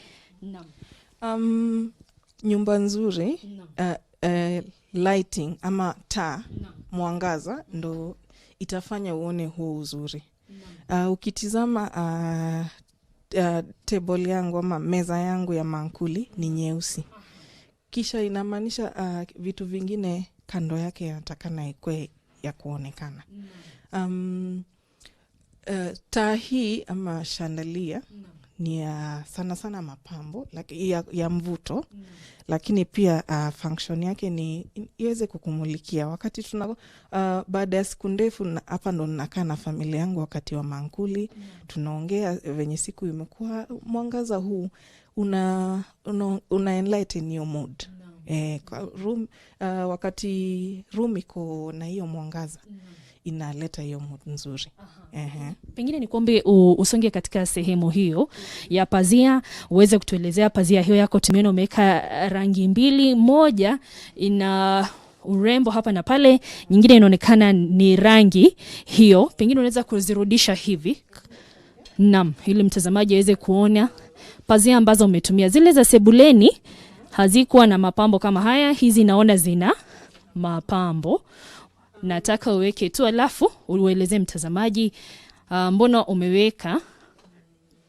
Nyumba nzuri, lighting ama taa, mwangaza ndo itafanya uone huu uzuri. Ukitizama table yangu ama meza yangu ya mankuli ni nyeusi. Kisha inamaanisha vitu vingine kando yake yatakana ikwe ya kuonekana. Taa hii ama chandelier ni sana sana mapambo ya mvuto, lakini pia function yake ni iweze kukumulikia wakati baada ya siku ndefu. Hapa ndo nakaa na familia yangu wakati wa mankuli, tunaongea venye siku imekuwa. Mwangaza huu una enlighten your mood. Wakati room iko na hiyo mwangaza, inaleta hiyo mood nzuri. Pengine nikuombe usonge katika sehemu hiyo ya pazia, uweze kutuelezea pazia hiyo yako. Tumeona umeweka rangi mbili, moja ina urembo hapa na pale, nyingine inaonekana ni rangi hiyo. Pengine unaweza kuzirudisha hivi, naam, ili mtazamaji aweze kuona pazia ambazo umetumia. Zile za sebuleni hazikuwa na mapambo kama haya, hizi naona zina mapambo. Nataka uweke tu alafu ueleze mtazamaji mbona umeweka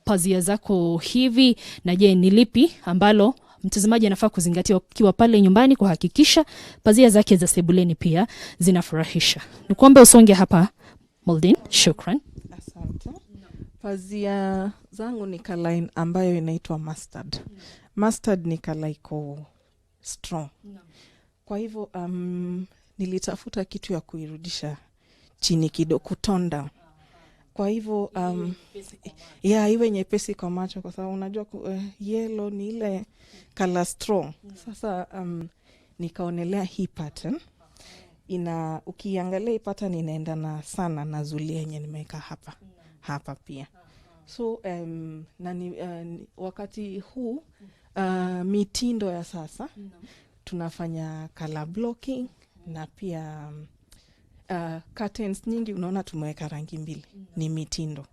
pazia zako hivi, na je ni lipi ambalo mtazamaji anafaa kuzingatia ukiwa pale nyumbani kuhakikisha pazia zake za sebuleni pia zinafurahisha. Nikuombe usonge hapa Moldin. Shukran. Asante. Pazia zangu ni color ambayo inaitwa mustard. Mustard ni color iko strong. Kwa hivyo nilitafuta kitu ya kuirudisha chini kidogo, kutonda. Kwa hivyo iwe nyepesi kwa macho, kwa sababu unajua yellow ni ile color strong. Sasa nikaonelea hii pattern ukiangalia hii pattern inaendana sana na zulia yenye nimeweka hapa pia. So wakati huu mitindo ya sasa tunafanya color blocking na pia curtains nyingi. Unaona tumeweka rangi mbili, ni mitindo.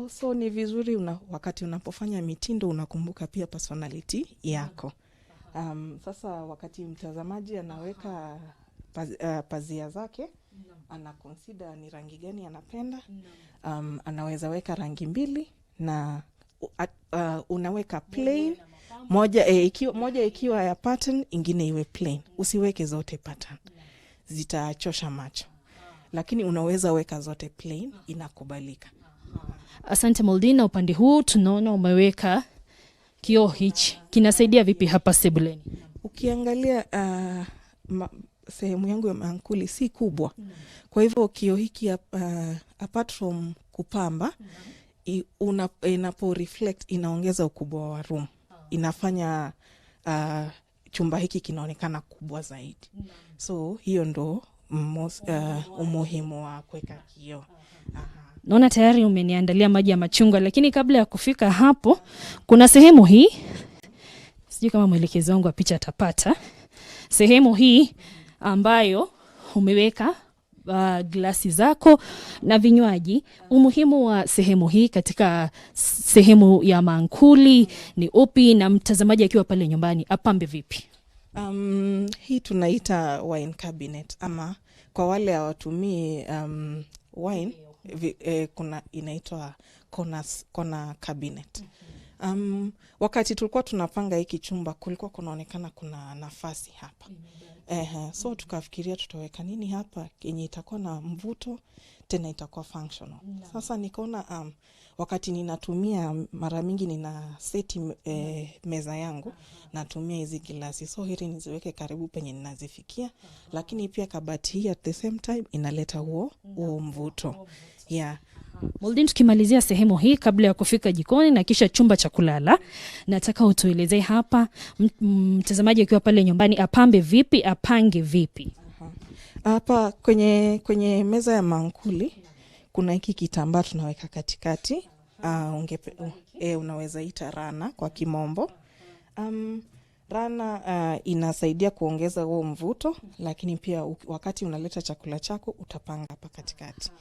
So ni vizuri wakati unapofanya mitindo unakumbuka pia personality yako. Sasa wakati mtazamaji anaweka pazia zake, ana consider ni rangi gani anapenda. Anaweza weka rangi mbili na unaweka plain moja ikiwa ya pattern, ingine iwe plain. Usiweke zote pattern, zitachosha macho, lakini unaweza weka zote plain, inakubalika. Asante Moldina. Upande huu tunaona umeweka kioo hichi, kinasaidia vipi hapa sebuleni? Ukiangalia sehemu yangu ya mankuli si kubwa, kwa hivyo kioo hiki apart from kupamba, inapo reflect inaongeza ukubwa wa room, inafanya chumba hiki kinaonekana kubwa zaidi. So hiyo ndo umuhimu wa kuweka kioo. Naona tayari umeniandalia maji ya machungwa, lakini kabla ya kufika hapo kuna sehemu hii, sijui kama mwelekezi wangu wa picha atapata sehemu hii ambayo umeweka glasi zako na vinywaji. Umuhimu wa sehemu hii katika sehemu ya mankuli ni upi, na mtazamaji akiwa pale nyumbani apambe vipi? Hii tunaita wine cabinet, ama kwa wale hawatumii wine, kuna inaitwa corner cabinet. Wakati tulikuwa tunapanga hiki chumba kulikuwa kunaonekana kuna nafasi hapa. So tukafikiria tutaweka nini hapa kenye itakuwa na mvuto, tena itakuwa functional. Sasa nikaona wakati ninatumia mara mingi nina seti meza yangu natumia hizi glasi, so hili niziweke karibu penye ninazifikia, lakini pia kabati hii at the same time inaleta huo mvuto. Yeah. Moldin, tukimalizia sehemu hii kabla ya kufika jikoni na kisha chumba cha kulala, nataka utuelezee hapa mtazamaji akiwa pale nyumbani apambe vipi, apange vipi? Hapa kwenye meza ya mankuli kuna hiki kitambaa tunaweka katikati. Unaweza ita rana kwa kimombo. Rana inasaidia kuongeza huo mvuto, lakini pia wakati unaleta chakula chako utapanga hapa katikati.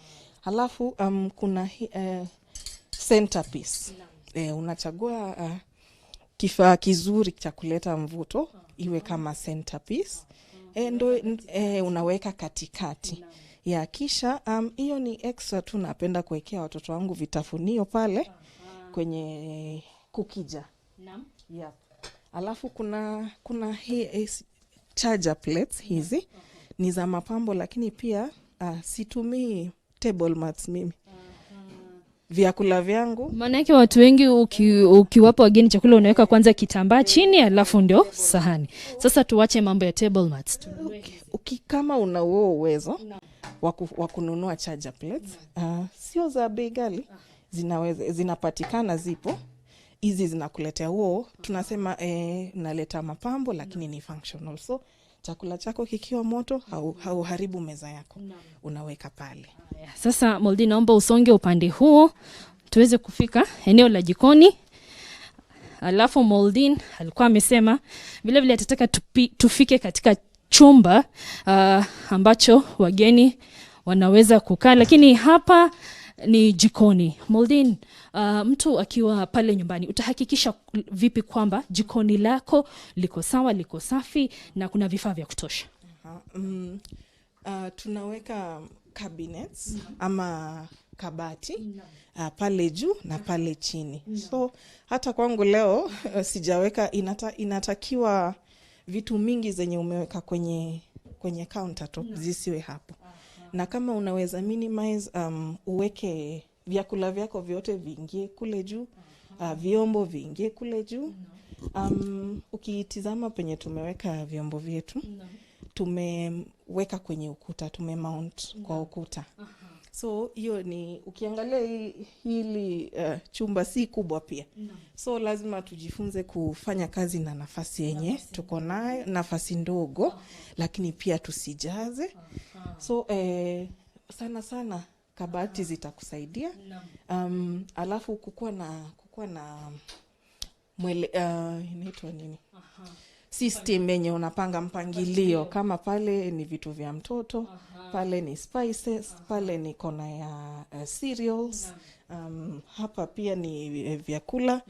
Halafu kuna centerpiece. Unachagua kifaa kizuri cha kuleta mvuto iwe kama centerpiece. Ndo unaweka katikati. Ya kisha hiyo ni extra tu, napenda kuwekea watoto wangu vitafunio pale kwenye kukija. Naam. Yeah. Alafu kuna hii charger plates hizi. Ni za mapambo, lakini pia situmii table mats mimi. Vyakula vyangu. Maana yake watu wengi ukiwapa wageni chakula unaweka kwanza kitambaa chini alafu ndio sahani. Sasa tuache mambo ya table mats. Kama una uwezo wa kununua charger plates, sio za bei ghali, zinapatikana, zipo. Hizi zinakuletea huo, tunasema naleta mapambo lakini ni functional. So chakula chako kikiwa moto hauharibu meza yako. Unaweka pale. Sasa Moldin, naomba usonge upande huo tuweze kufika eneo la jikoni. Alafu Moldin alikuwa amesema vile vile atataka tufike katika chumba ambacho wageni wanaweza kukaa, lakini hapa ni jikoni. Moldin, mtu akiwa pale nyumbani utahakikisha vipi kwamba jikoni lako liko sawa, liko safi na kuna vifaa vya kutosha? Tunaweka cabinets ama kabati pale juu na pale chini. So hata kwangu leo sijaweka, inatakiwa vitu mingi zenye umeweka kwenye countertop zisiwe hapo. Na kama unaweza minimize, uweke vyakula vyako vyote viingie kule juu, vyombo viingie kule juu. Ukitizama penye tumeweka vyombo vyetu, tumeweka kwenye ukuta, tumemount kwa ukuta. So hiyo ni, ukiangalia hili chumba si kubwa pia. So lazima tujifunze kufanya kazi na nafasi yenye tuko nayo, nafasi ndogo, lakini pia tusijaze. So sana kabati zitakusaidia. Alafu kukua na inaitwa nini? System yenye unapanga mpangilio, kama pale ni vitu vya mtoto, pale ni spices, pale ni kona ya cereals, hapa pia ni vyakula,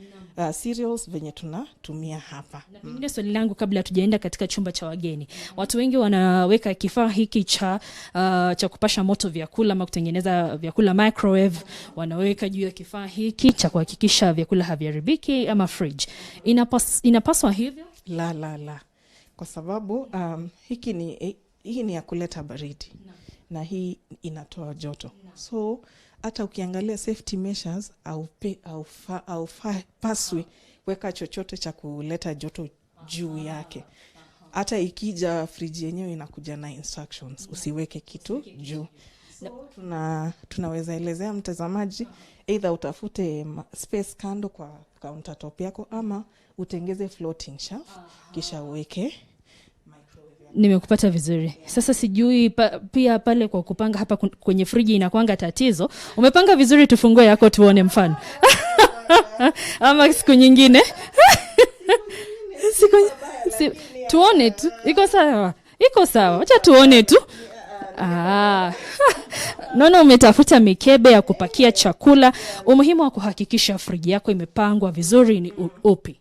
cereals venye tunatumia hapa. Na pengine swali langu kabla tujaenda katika chumba cha wageni. Watu wengi wanaweka kifaa hiki cha kupasha moto vyakula ama kutengeneza vyakula, microwave, wanaweka juu ya kifaa hiki cha kuhakikisha vyakula haviharibiki ama fridge. Inapaswa hivyo? La. Kwa sababu hii ni ya kuleta baridi na hii inatoa joto. So hata ukiangalia safety measures au paswi weka chochote cha kuleta joto juu yake. Hata ikija friji yenyewe inakuja na instructions, usiweke kitu juu. Tunaweza elezea mtazamaji, either utafute space kando kwa countertop yako ama utengeze floating shelf kisha uweke. Nimekupata vizuri. Sasa sijui pia pale kwa kupanga hapa kwenye friji inakuanga tatizo. Umepanga vizuri, tufungue yako tuone mfano. Ama siku nyingine. Tuone tu. Iko sawa. Wacha tuone tu. Naona umetafuta mikebe ya kupakia chakula. Umuhimu wa kuhakikisha friji yako imepangwa vizuri ni upi?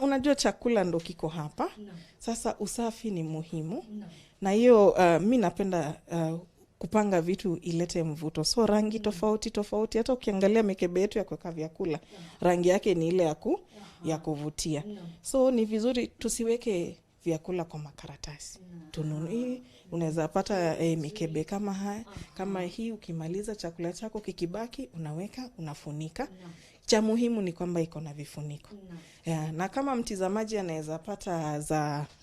Unajua chakula ndo kiko hapa. Sasa usafi ni muhimu. Na hiyo mimi napenda kupanga vitu ilete mvuto. So rangi tofauti. Hata ukiangalia mikebe yetu ya kuweka vyakula, rangi yake ni ile ya kuvutia. So ni vizuri tusiweke vyakula kwa makaratasi. Tununui, unaweza pata mikebe kama haya, kama hii. Ukimaliza chakula chako kikibaki, unaweka, unafunika. Cha muhimu ni kwamba iko na vifuniko. Na kama mtazamaji anaweza pata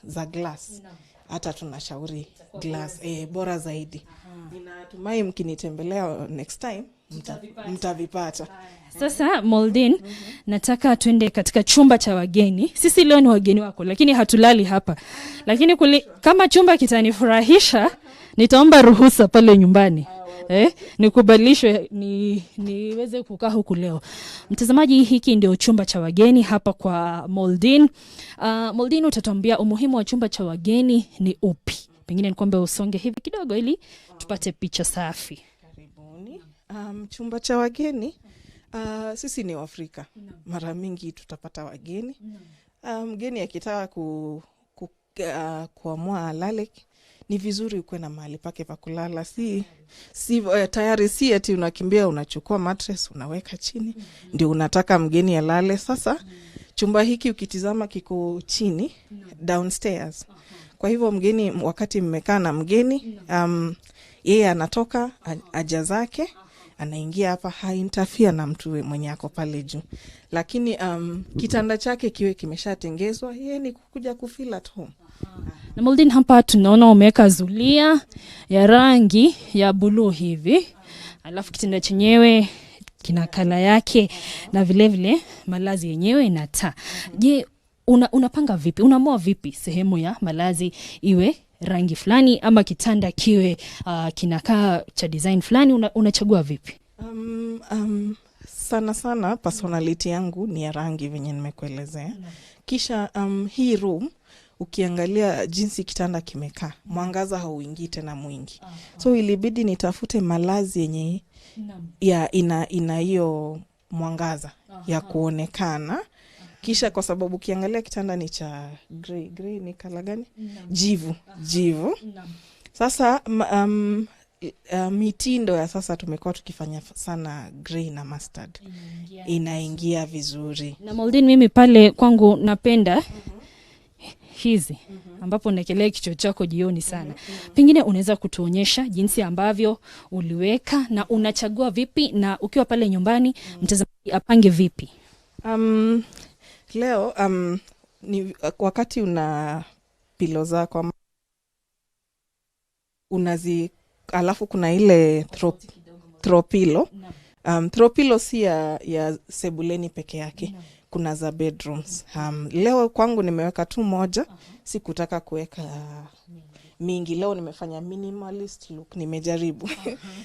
za glass, hata tunashauri glass bora zaidi. Ninatumai mkinitembelea next time mtavipata. Sasa Moldin, nataka tuende katika chumba cha wageni. Sisi leo ni wageni wako, lakini hatulali hapa. Lakini kama chumba kitanifurahisha, nitaomba ruhusa pale nyumbani. Nikubalishwe niweze kukaa huku leo. Mtazamaji, hiki ndio chumba cha wageni hapa kwa Moldin. Moldin, utatuambia umuhimu wa chumba cha wageni ni upi? Pengine nikwambia usonge hivi kidogo ili tupate picha safi. Karibuni. Chumba cha wageni, sisi ni Waafrika. Mara mingi tutapata wageni. Mgeni akitaka kuamua alale, ni vizuri ukuwe na mahali pake pa kulala. Tayari si eti unakimbia unachukua mattress unaweka chini ndio unataka mgeni alale. Sasa chumba hiki ukitizama kiko chini, downstairs. Kwa hivyo mgeni, wakati mmekaa na mgeni, yeye anatoka aja zake, anaingia hapa, hainterfere na mtu mwenye ako pale juu. Lakini kitanda chake kiwe kimeshatengezwa, yeye ni kukuja kufeel at home. Na Moldin, hapa tunaona umeweka zulia ya rangi ya buluu hivi. Alafu kitanda chenyewe kina kala yake na vile vile malazi yenyewe na taa. Je, unapanga vipi? Unaamua vipi sehemu ya malazi iwe rangi fulani ama kitanda kiwe kinakaa cha design fulani? Unachagua vipi? Sana personality yangu ni ya rangi venye nimekuelezea. Kisha hii room ukiangalia jinsi kitanda kimekaa, mwangaza hauingii tena mwingi. So ilibidi nitafute malazi yenye ina hiyo mwangaza ya kuonekana. Kisha kwa sababu ukiangalia kitanda ni cha grey ni kala gani? Jivu. Sasa mitindo ya sasa tumekuwa tukifanya sana grey na mustard. Inaingia vizuri. Na Moldin, mimi pale kwangu napenda hizi ambapo unakelea kichwa chako jioni sana. Pengine unaweza kutuonyesha jinsi ambavyo uliweka na unachagua vipi, na ukiwa pale nyumbani mtazamaji apange vipi? Leo ni wakati una pilo zako alafu kuna ile throw pillow. Throw pillow si ya sebuleni peke yake. Kuna za bedrooms. Leo kwangu nimeweka tu moja, sikutaka kuweka mingi. Leo nimefanya minimalist look, nimejaribu.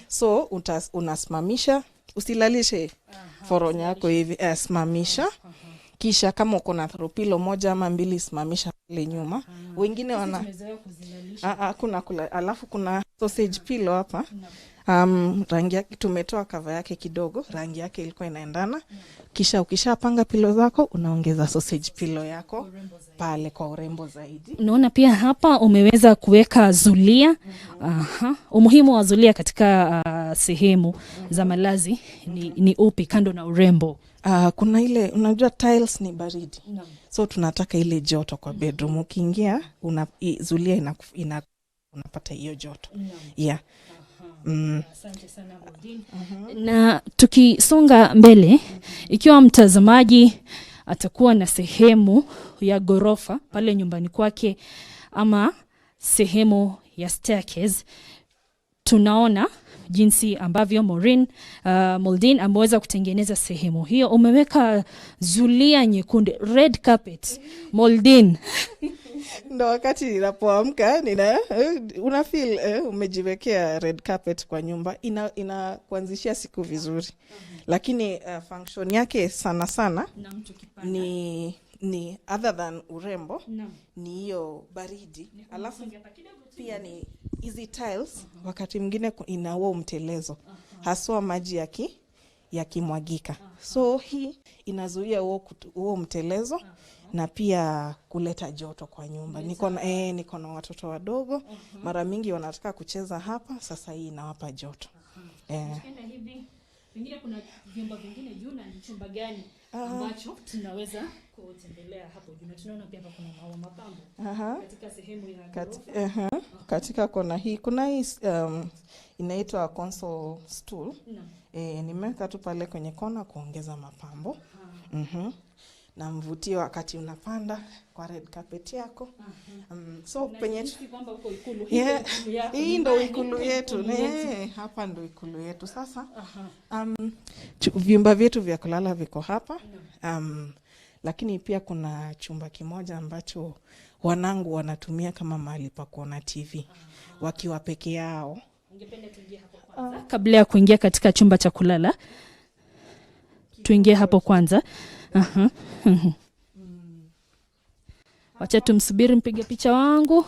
So unasimamisha, usilalishe foronya yako hivi, simamisha. Kisha kama uko na throw pillow moja ama mbili, simamisha pale nyuma. Wengine kuna alafu kuna sausage pillow hapa. Rangi yake tumetoa cover yake kidogo, rangi yake ilikuwa inaendana. Kisha ukishapanga pillow zako, unaongeza sausage pillow yako pale kwa urembo zaidi. Unaona pia hapa umeweza kuweka zulia. Umuhimu wa zulia katika sehemu za malazi ni upi kando na urembo? Kuna ile, unajua tiles ni baridi. So tunataka ile joto kwa bedroom. Ukiingia zulia unapata hiyo joto. Asante sana Moldin. Na tukisonga mbele, ikiwa mtazamaji atakuwa na sehemu ya gorofa pale nyumbani kwake ama sehemu ya staircase, tunaona jinsi ambavyo Moldin ameweza kutengeneza sehemu hiyo. Umeweka zulia nyekundu, red carpet. Moldin, ndo wakati ninapoamka una feel umejiwekea red carpet kwa nyumba, kuanzishia siku vizuri. Lakini function yake sana ni other than urembo, ni hiyo baridi. Alafu pia ni hizi tiles wakati mwingine inaua mtelezo, haswa maji yakimwagika. So hii inazuia huo mtelezo na pia kuleta joto kwa nyumba. Niko na watoto wadogo, mara mingi wanataka kucheza hapa, sasa hii inawapa joto. Hivi pengine kuna vyumba vingine juu, na chumba gani ambacho tunaweza kutembelea hapo juu. Tunaona pia hapa kuna maua mapambo katika sehemu ya katika kona hii kuna hii inaitwa console stool. Nimeweka tu pale kwenye kona kuongeza mapambo. Na mvutio wakati unapanda kwa red carpet yako. So penye kwamba uko ikulu hii ndio ikulu yetu. Hapa ndio ikulu yetu sasa. Vyumba vyetu vya kulala viko hapa. Lakini pia kuna chumba kimoja ambacho wanangu wanatumia kama mahali pa kuona TV wakiwa peke yao. Ungependa tuingie hapo kwanza? Kabla ya kuingia katika chumba cha kulala, tuingie hapo kwanza. Wacha tumsubiri mpige picha wangu.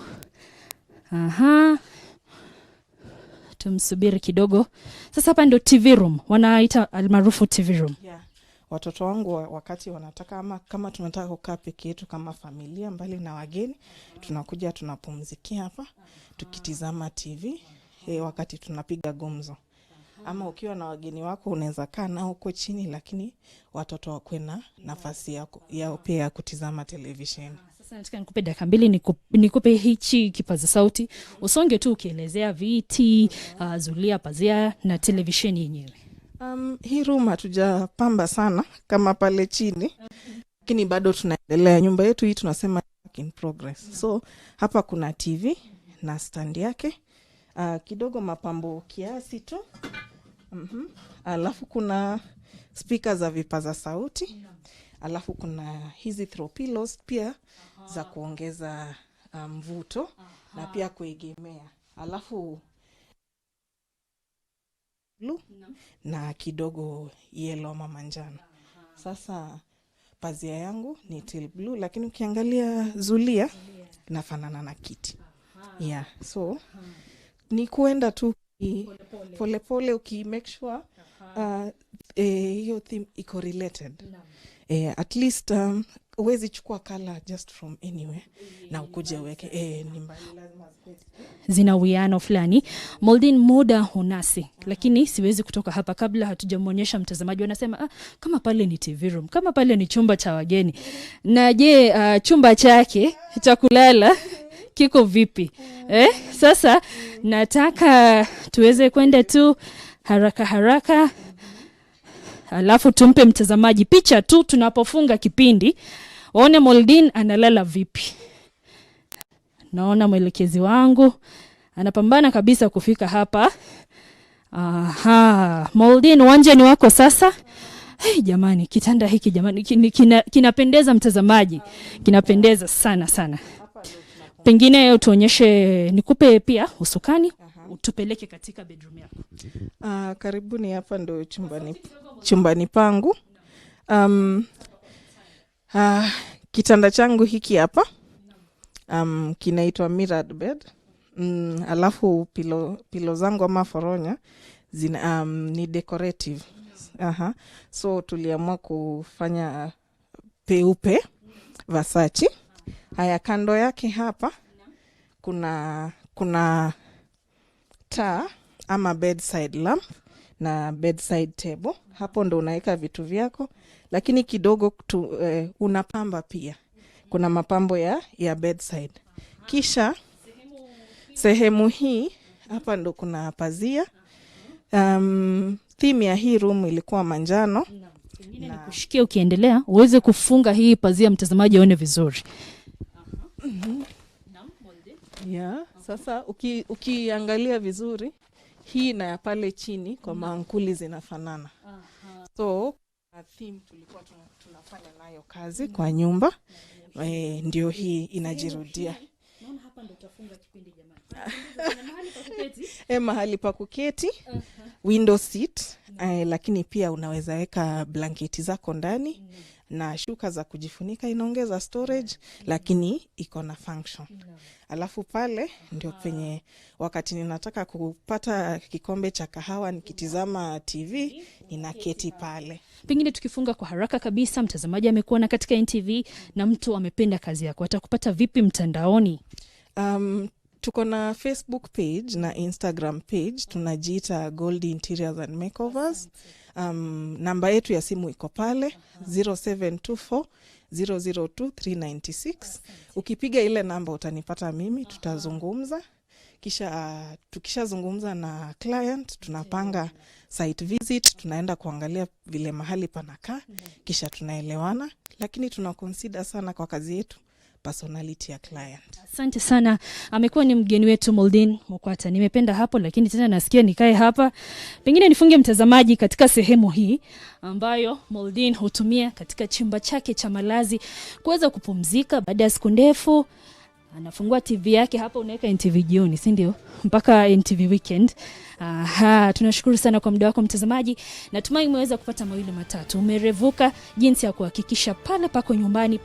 Tumsubiri kidogo. Sasa hapa ndio TV room. Wanaita almaarufu TV room. Watoto wangu wakati wanataka kama tunataka kukaa peke yetu kama familia mbali na wageni, tunakuja tunapumzikia hapa tukitizama TV wakati tunapiga gumzo. Ama ukiwa na wageni wako unaweza kaa nao huko chini, lakini watoto wakwe na nafasi yao pia kutizama televisheni. Sasa nataka nikupe dakika mbili nikupe hichi kipaza sauti. Usonge tu ukielezea viti, zulia, pazia na televisheni yenyewe. Hii room hatujapamba sana kama pale chini. Lakini bado tunaendelea. Nyumba yetu hii tunasema work in progress. So hapa kuna TV na stand yake. Kidogo mapambo kiasi tu. Alafu kuna speaker za vipaza sauti. Alafu kuna hizi throw pillows pia za kuongeza mvuto na pia kuegemea. Alafu blue na kidogo yellow ama manjano. Sasa pazia yangu ni teal blue, lakini ukiangalia zulia inafanana na kiti. So ni kuenda tu pole make sure hiyo theme iko related. At least uwezi chukua color just from anywhere na ukuje weke ni mbali lazima zina uwiano fulani. Moldin, muda hunasi, lakini siwezi kutoka hapa kabla hatujamuonyesha mtazamaji. Wanasema kama pale ni TV room, kama pale ni chumba cha wageni, na je chumba chake cha kulala kiko vipi? Sasa nataka tuweze kwenda tu haraka alafu tumpe mtazamaji picha tu tunapofunga kipindi, waone Moldin analala vipi. Naona mwelekezi wangu anapambana kabisa kufika hapa. Moldin, uwanjani wako sasa. Jamani, kitanda hiki jamani kinapendeza mtazamaji. Kinapendeza sana. Pengine tuonyeshe, nikupe pia usukani, utupeleke katika bedroom yako. Karibuni, hapa ndo chumbani pangu. Kitanda changu hiki hapa. Kinaitwa mirrored bed. Alafu pilo zangu ama foronya ni decorative. So tuliamua kufanya peupe Versace. Haya, kando yake hapa kuna taa ama bedside lamp na bedside table. Hapo ndo unaweka vitu vyako, lakini kidogo unapamba pia. Kuna mapambo ya bedside. Kisha sehemu hii hapa ndo kuna pazia. Theme ya hii room ilikuwa manjano. Pengine nikushikie ukiendelea uweze kufunga hii pazia mtazamaji aone vizuri. Sasa ukiangalia vizuri hii na ya pale chini kwa maankuli zinafanana. So theme tulikuwa tunafanya nayo kazi kwa nyumba. Ndio hii inajirudia. Naona hapa ndo utafunga kipindi jamani. Mahali pa kuketi, window seat, lakini pia unaweza weka blanketi zako ndani na shuka za kujifunika, inaongeza storage lakini iko na function. Alafu pale ndio penye wakati ninataka kupata kikombe cha kahawa nikitizama TV ninaketi pale. Pengine tukifunga kwa haraka kabisa, mtazamaji amekuona katika NTV na mtu amependa kazi yako, atakupata vipi mtandaoni? Tuko na Facebook page na Instagram page, tunajiita Gold Interiors and Makeovers. Namba yetu ya simu iko pale 0724 002 396. Ukipiga ile namba utanipata mimi, tutazungumza. Kisha tukishazungumza na client, tunapanga site visit, tunaenda kuangalia vile mahali panakaa, kisha tunaelewana, lakini tunaconsider sana kwa kazi yetu personality ya client. Asante sana. Amekuwa ni mgeni wetu Moldin Mokwata. Nimependa hapo, lakini tena nasikia nikae hapa. Pengine nifunge mtazamaji katika sehemu hii ambayo Moldin hutumia katika chumba chake cha malazi kuweza kupumzika baada ya siku ndefu. Anafungua TV yake hapa, unaweka NTV jioni, si ndio? Mpaka NTV weekend. Tunashukuru sana kwa muda wako mtazamaji. Natumai umeweza kupata mawili matatu. Umerevuka jinsi ya kuhakikisha pale pako nyumbani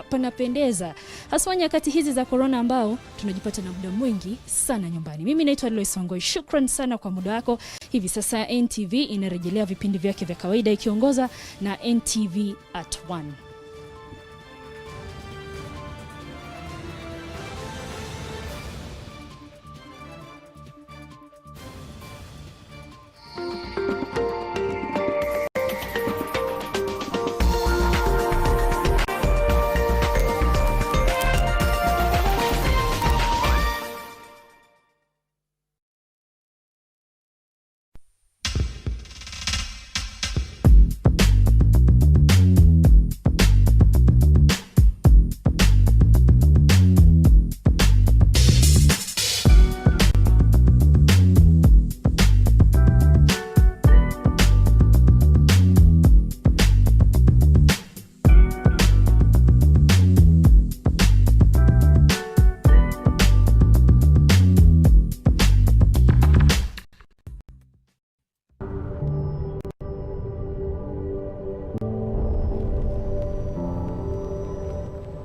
panapendeza. Haswa nyakati hizi za corona ambao tunajipata na muda mwingi sana nyumbani. Mimi naitwa Lois Wangoi. Shukran sana kwa muda wako. Hivi sasa NTV inarejelea vipindi vyake vya kawaida ikiongoza na NTV at ONE.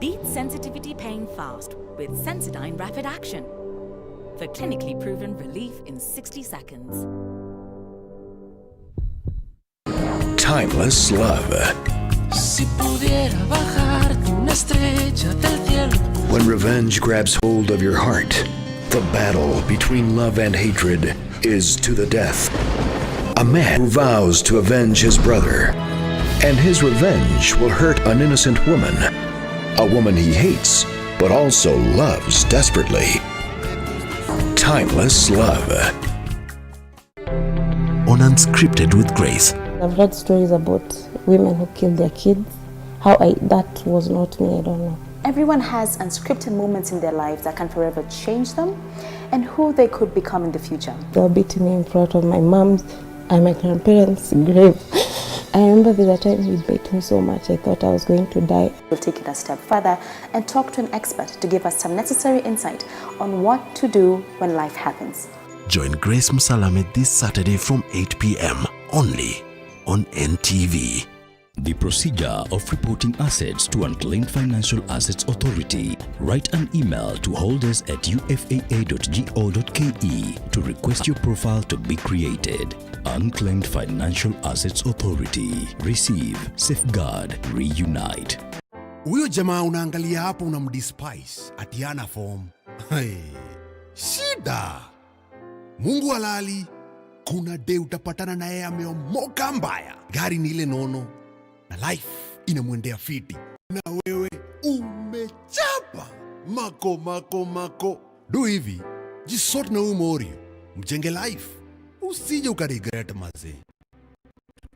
Beat sensitivity pain fast with Sensodyne Rapid Action for clinically proven relief in 60 seconds. Timeless love. Si pudiera bajarte una estrella del cielo. When revenge grabs hold of your heart, the battle between love and hatred is to the death. A man who vows to avenge his brother, and his revenge will hurt an innocent woman. A woman he hates, but also loves desperately. Timeless love. On Unscripted with Grace. I've read stories about women who killed their kids. That was not me, I don't know. Everyone has unscripted moments in their lives that can forever change them and who they could become in the future. They were beating me in front of my mom's and my grandparents' grave. I remember the time he beat me so much, I thought I was going to die. We'll take it a step further and talk to an expert to give us some necessary insight on what to do when life happens. Join Grace Musalame this Saturday from 8 p.m. only on NTV. The procedure of reporting assets to Unclaimed Financial Assets Authority. Write an email to holders@ufaa.go.ke to request your profile to be created. Unclaimed Financial Assets Authority. Receive, safeguard, reunite. Huyo jamaa unaangalia hapo unamdespise atiana form. Hey, shida. Mungu halali. Kuna day utapatana na yeye ameomoka mbaya. Gari ni ile nono. Na life inamwendea fiti. Na wewe umechapa. Mako. Do hivi. Jisort na umorio. Mjenge life. Usije ukaregret maze.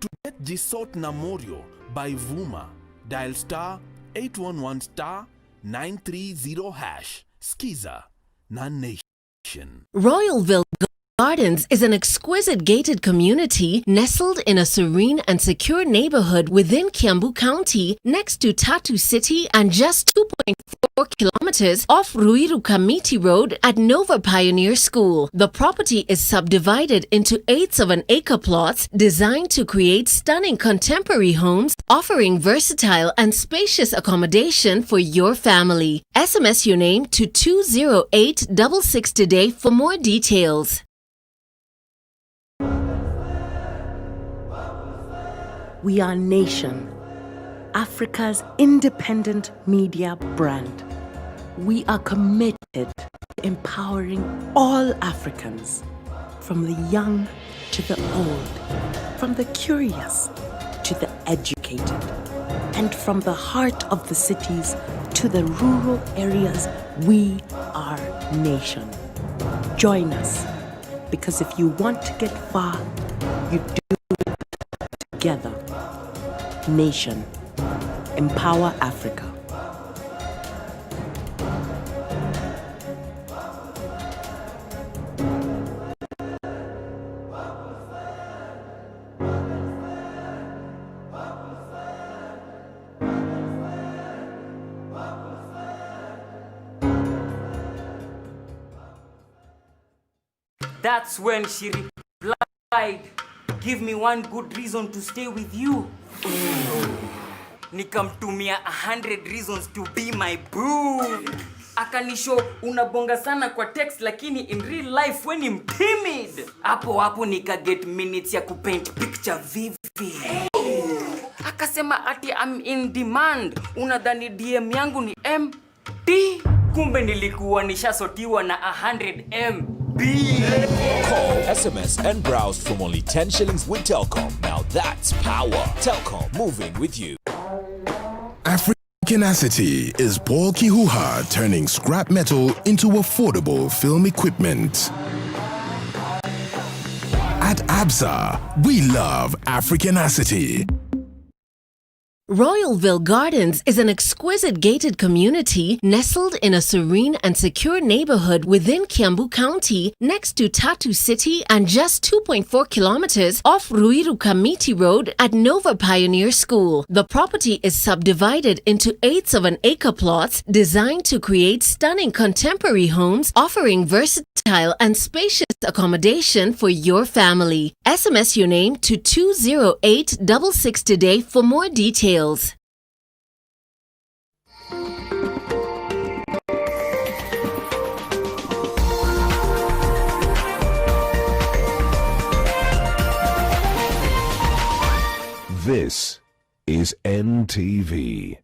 To get Jisort na Morio by Vuma, dial *811*930#. Skiza na Nation. Royalville Gardens is an exquisite gated community nestled in a serene and secure neighborhood within Kiambu County, next to Tatu City and just 2.4 kilometers off Ruiru Kamiti Road at Nova Pioneer School. The property is subdivided into 1/8 of an acre plots designed to create stunning contemporary homes offering versatile and spacious accommodation for your family. SMS your name to 20866 today for more details. We are Nation, Africa's independent media brand. We are committed empowering all Africans, from the young to the old, from the curious to the educated, and from the heart of the cities to the rural areas. We are nation. Join us, because if you want to get far, you do it together. Nation. Empower Africa. That's when she replied, "Give me one good reason to stay with you." Nikamtumia 100 reasons to be my boo. Akanisho unabonga sana kwa text, lakini in real life when I'm timid. Hapo nika get minutes ya kupaint picture vivid. Akasema ati I'm in demand. Unadhani DM yangu ni MT? Kumbe nilikuwa nishasotiwa na 100 MB. Call, SMS and browse from only 10 shillings with Telkom. Now that's power. Telkom, moving with you. Africanacity is Paul Kihuha turning scrap metal into affordable film equipment. At ABSA, we love Africanacity. Royalville Gardens is an exquisite gated community nestled in a serene and secure neighborhood within Kiambu County, next to Tatu City and just 2.4 kilometers off Ruiru Kamiti Road at Nova Pioneer School. The property is subdivided into 1/8 of an acre plots designed to create stunning contemporary homes offering versatile and spacious accommodation for your family. SMS your name to 20866 today for more details. This is NTV.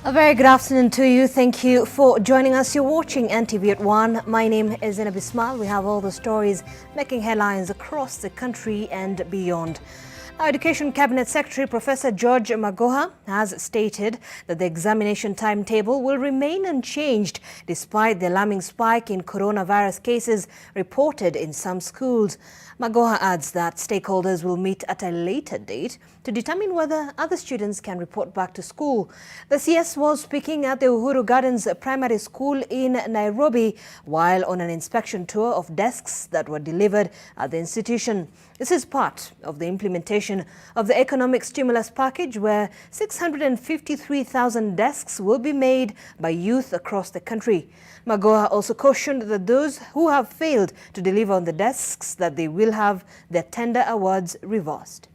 A very good afternoon to you. Thank you for joining us. You're watching NTV at ONE. My name is Zainab Ismail. We have all the stories making headlines across the country and beyond. Our Education Cabinet Secretary Professor George Magoha has stated that the examination timetable will remain unchanged despite the alarming spike in coronavirus cases reported in some schools. Magoha adds that stakeholders will meet at a later date to determine whether other students can report back to school. The CS was speaking at the Uhuru Gardens Primary School in Nairobi while on an inspection tour of desks that were delivered at the institution. This is part of the implementation of the economic stimulus package where 653,000 desks will be made by youth across the country. Magoha also cautioned that those who have failed to deliver on the desks that they will have their tender awards reversed.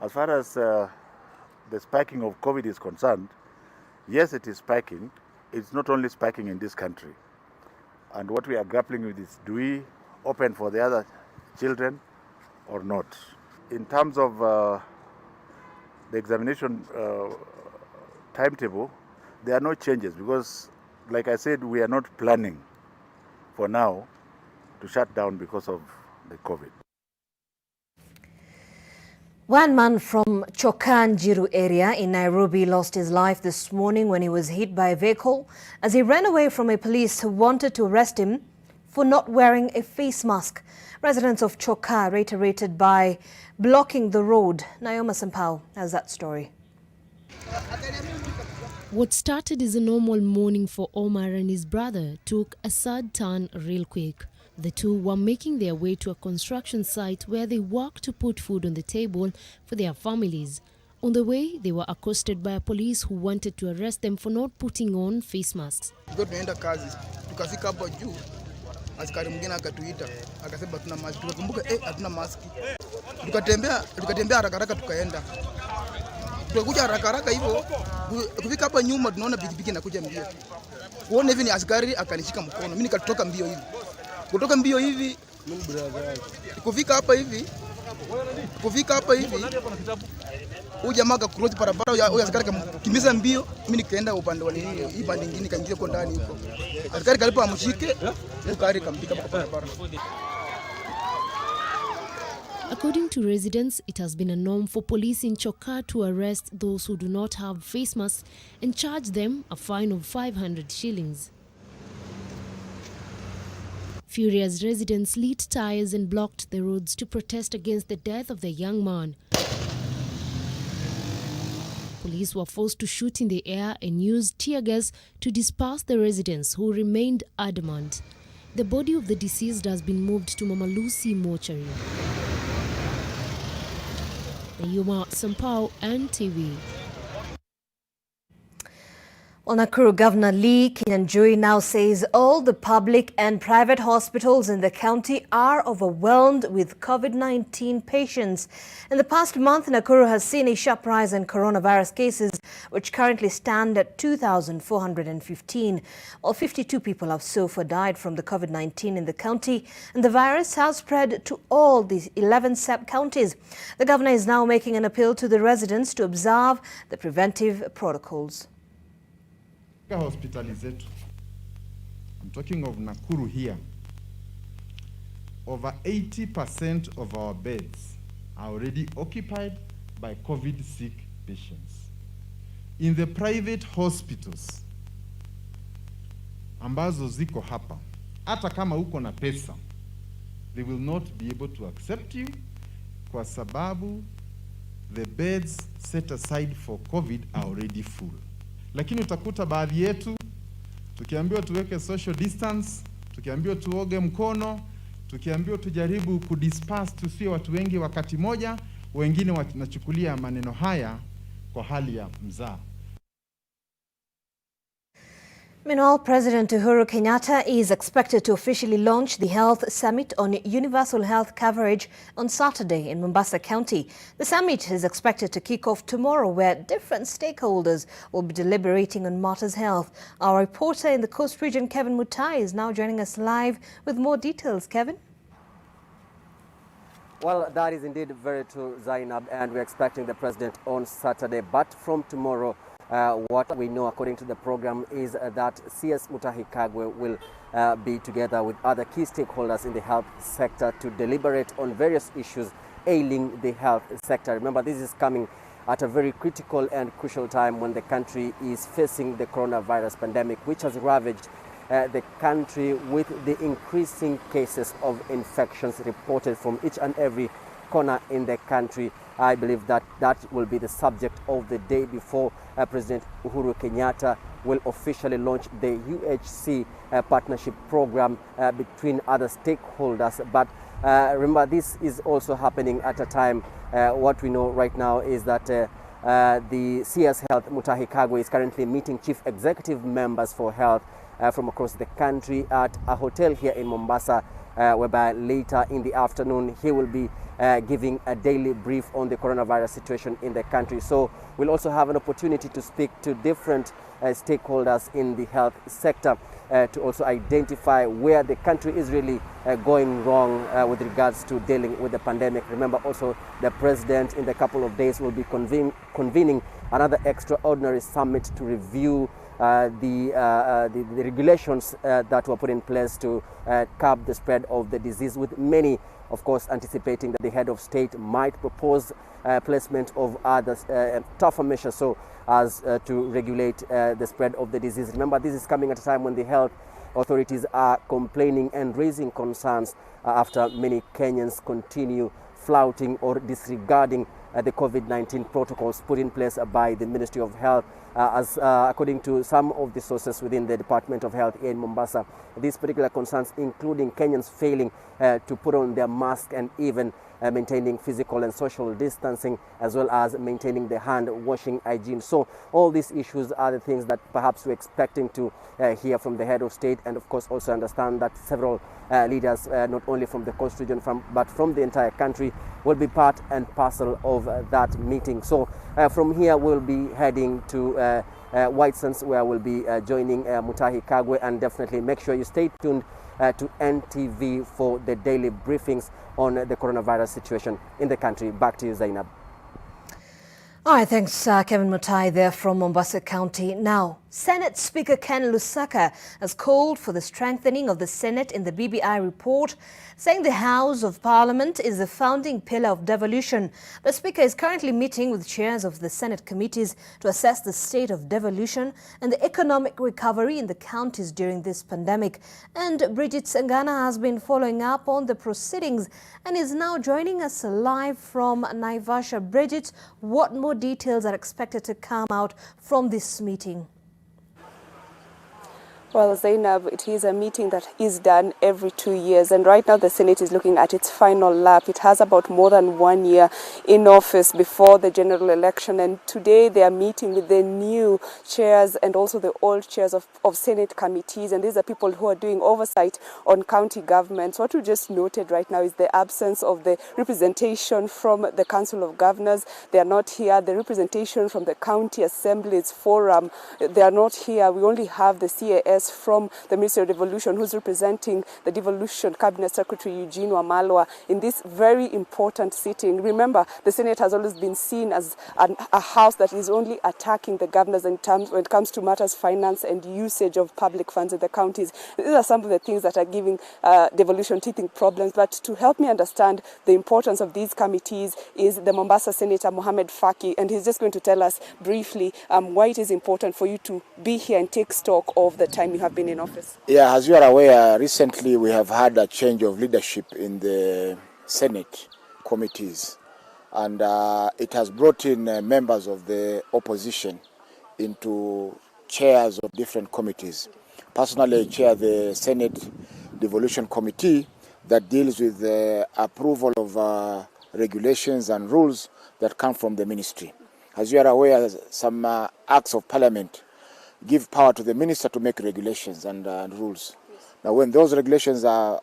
As far as the spiking of COVID is concerned, yes, it is spiking. It's not only spiking in this country. And what we are grappling with is, do we open for the other children or not? In terms of the examination timetable, there are no changes because, like I said, we are not planning for now to shut down because of the COVID. One man from Chokanjiru area in Nairobi lost his life this morning when he was hit by a vehicle as he ran away from a police who wanted to arrest him for not wearing a face mask. Residents of Choka reiterated by blocking the road. Naoma Sampao has that story. What started as a normal morning for Omar and his brother took a sad turn real quick. The two were making their way to a construction site where they worked to put food on the table for their families. On the way, they were accosted by a police who wanted to arrest them for not putting on face masks. Tunaenda kazi, tukafika hapo juu, askari mwingine akatuita, akasema tuna mask. Tukakumbuka hatuna mask. Tukatembea haraka tukaenda. Tukakuja haraka hivyo, kufika hapa nyuma tunaona pikipiki inakuja mbio. Kuona hivi ni askari akanishika mkono. Mimi nikatoka mbio hivi. Kutoka mbio hivi, kufika hapa hivi. Huyu jamaa akacross barabara, huyu askari akamkimbiza mbio, mimi nikaenda upande wa hii bandi nyingine kaingia kwa ndani huko. Askari kalipo amshike, ukari kampika kwa barabara. According to residents, it has been a norm for police in Choka to arrest those who do not have face masks and charge them a fine of 500 shillings. Furious residents lit tires and blocked the roads to protest against the death of the young man. Police were forced to shoot in the air and used tear gas to disperse the residents who remained adamant. The body of the deceased has been moved to Mama Lucy mortuary. Nayuma Sampao, NTV. Well, Nakuru Governor Lee Kinyanjui now says all the public and private hospitals in the county are overwhelmed with COVID-19 patients. In the past month, Nakuru has seen a sharp rise in coronavirus cases, which currently stand at 2,415. Well, 52 people have so far died from the COVID-19 in the county, and the virus has spread to all the 11 sub-counties. The governor is now making an appeal to the residents to observe the preventive protocols. Hospitali zetu, I'm talking of Nakuru here, over 80% of our beds are already occupied by COVID-sick patients. In the private hospitals ambazo ziko hapa, hata kama uko na pesa, they will not be able to accept you kwa sababu the beds set aside for COVID are already full. Lakini utakuta baadhi yetu tukiambiwa tuweke social distance, tukiambiwa tuoge mkono, tukiambiwa tujaribu kudisperse tusiwe watu wengi wakati moja, wengine wanachukulia maneno haya kwa hali ya mzaha. Meanwhile, President Uhuru Kenyatta is expected to officially launch the Health Summit on universal health coverage on Saturday in Mombasa County. The summit is expected to kick off tomorrow, where different stakeholders will be deliberating on matters health. Our reporter in the Coast Region, Kevin Mutai, is now joining us live with more details. Kevin? Well, that is indeed very true, Zainab, and we're expecting the president on Saturday. But from tomorrow, what we know according to the program is that CS Mutahi Kagwe will be together with other key stakeholders in the health sector to deliberate on various issues ailing the health sector. Remember, this is coming at a very critical and crucial time when the country is facing the coronavirus pandemic, which has ravaged the country with the increasing cases of infections reported from each and every corner in the country. I believe that that will be the subject of the day before President Uhuru Kenyatta will officially launch the UHC partnership program between other stakeholders. But remember, this is also happening at a time, what we know right now is that the CS Health Mutahi Kagwe is currently meeting chief executive members for health from across the country at a hotel here in Mombasa, whereby later in the afternoon he will be giving a daily brief on the coronavirus situation in the country. So we'll also have an opportunity to speak to different stakeholders in the health sector to also identify where the country is really going wrong with regards to dealing with the pandemic. Remember also, the president in the couple of days will be convening another extraordinary summit to review the regulations that were put in place to curb the spread of the disease, with many, of course, anticipating that the head of state might propose placement of other tougher measures so as to regulate the spread of the disease. Remember, this is coming at a time when the health authorities are complaining and raising concerns after many Kenyans continue flouting or disregarding the COVID-19 protocols put in place by the Ministry of Health. According to some of the sources within the Department of Health here in Mombasa, these particular concerns including Kenyans failing to put on their mask and even maintaining physical and social distancing, as well as maintaining the hand washing hygiene. So all these issues are the things that perhaps we're expecting to hear from the head of state, and of course also understand that several leaders, not only from the coast region but from the entire country, will be part and parcel of that meeting. So from here we'll be heading to White Sands, where we'll be joining Mutahi Kagwe, and definitely make sure you stay tuned to NTV for the daily briefings on the coronavirus situation in the country. Back to you, Zainab. All right, thanks, Kevin Mutai there from Mombasa County. Now, Senate Speaker Ken Lusaka has called for the strengthening of the Senate in the BBI report, saying the House of Parliament is the founding pillar of devolution. The Speaker is currently meeting with chairs of the Senate committees to assess the state of devolution and the economic recovery in the counties during this pandemic. And Bridget Sangana has been following up on the proceedings and is now joining us live from Naivasha. Bridget, what more details are expected to come out from this meeting? Well, Zainab, it is a meeting that is done every 2 years, and right now the Senate is looking at its final lap. It has about more than 1 year in office before the general election, and today they are meeting with the new chairs and also the old chairs of Senate committees, and these are people who are doing oversight on county governments. What we just noted right now is the absence of the representation from the Council of Governors. They are not here. The representation from the County Assemblies Forum, they are not here. We only have the CAS from the Ministry of Devolution, who's representing the Devolution Cabinet Secretary Eugene Wamalwa in this very important sitting. Remember, the Senate has always been seen as a house that is only attacking the governors when it comes to matters finance and usage of public funds in the counties. These are some of the things that are giving devolution teething problems. But to help me understand the importance of these committees is the Mombasa Senator Mohamed Faki, and he's just going to tell us briefly why it is important for you to be here and take stock of the time you have been in office. Yeah, as you are aware, recently we have had a change of leadership in the Senate committees, and it has brought in members of the opposition into chairs of different committees. Personally, I chair the Senate Devolution Committee that deals with the approval of regulations and rules that come from the ministry. As you are aware, some acts of parliament give power to the minister to make regulations and rules. Yes. Now, when those regulations are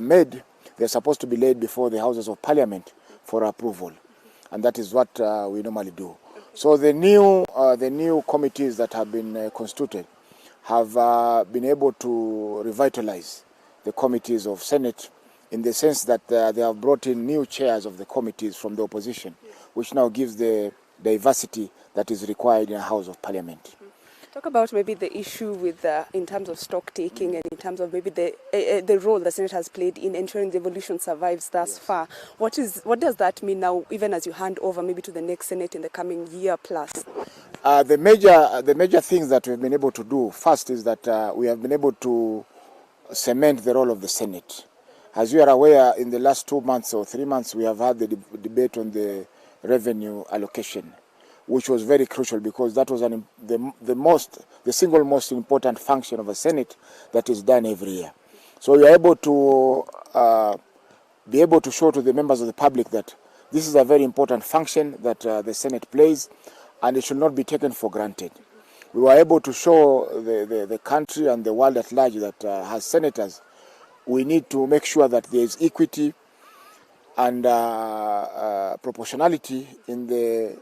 made, they're supposed to be laid before the Houses of Parliament for approval, and that is what we normally do. So the new committees that have been constituted have been able to revitalize the committees of Senate in the sense that they have brought in new chairs of the committees from the opposition, which now gives the diversity that is required in a House of Parliament. Talk about maybe the issue with in terms of stock taking and in terms of maybe the role the Senate has played in ensuring devolution survives thus far. What does that mean now, even as you hand over maybe to the next Senate in the coming year plus? The major things that we've been able to do first is that we have been able to cement the role of the Senate. As you are aware, in the last 2 months or 3 months, we have had the debate on the revenue allocation, which was very crucial because that was the single most important function of a Senate that is done every year. So we are able to show to the members of the public that this is a very important function that the Senate plays, and it should not be taken for granted. We were able to show the country and the world at large that as senators, we need to make sure that there is equity and proportionality in the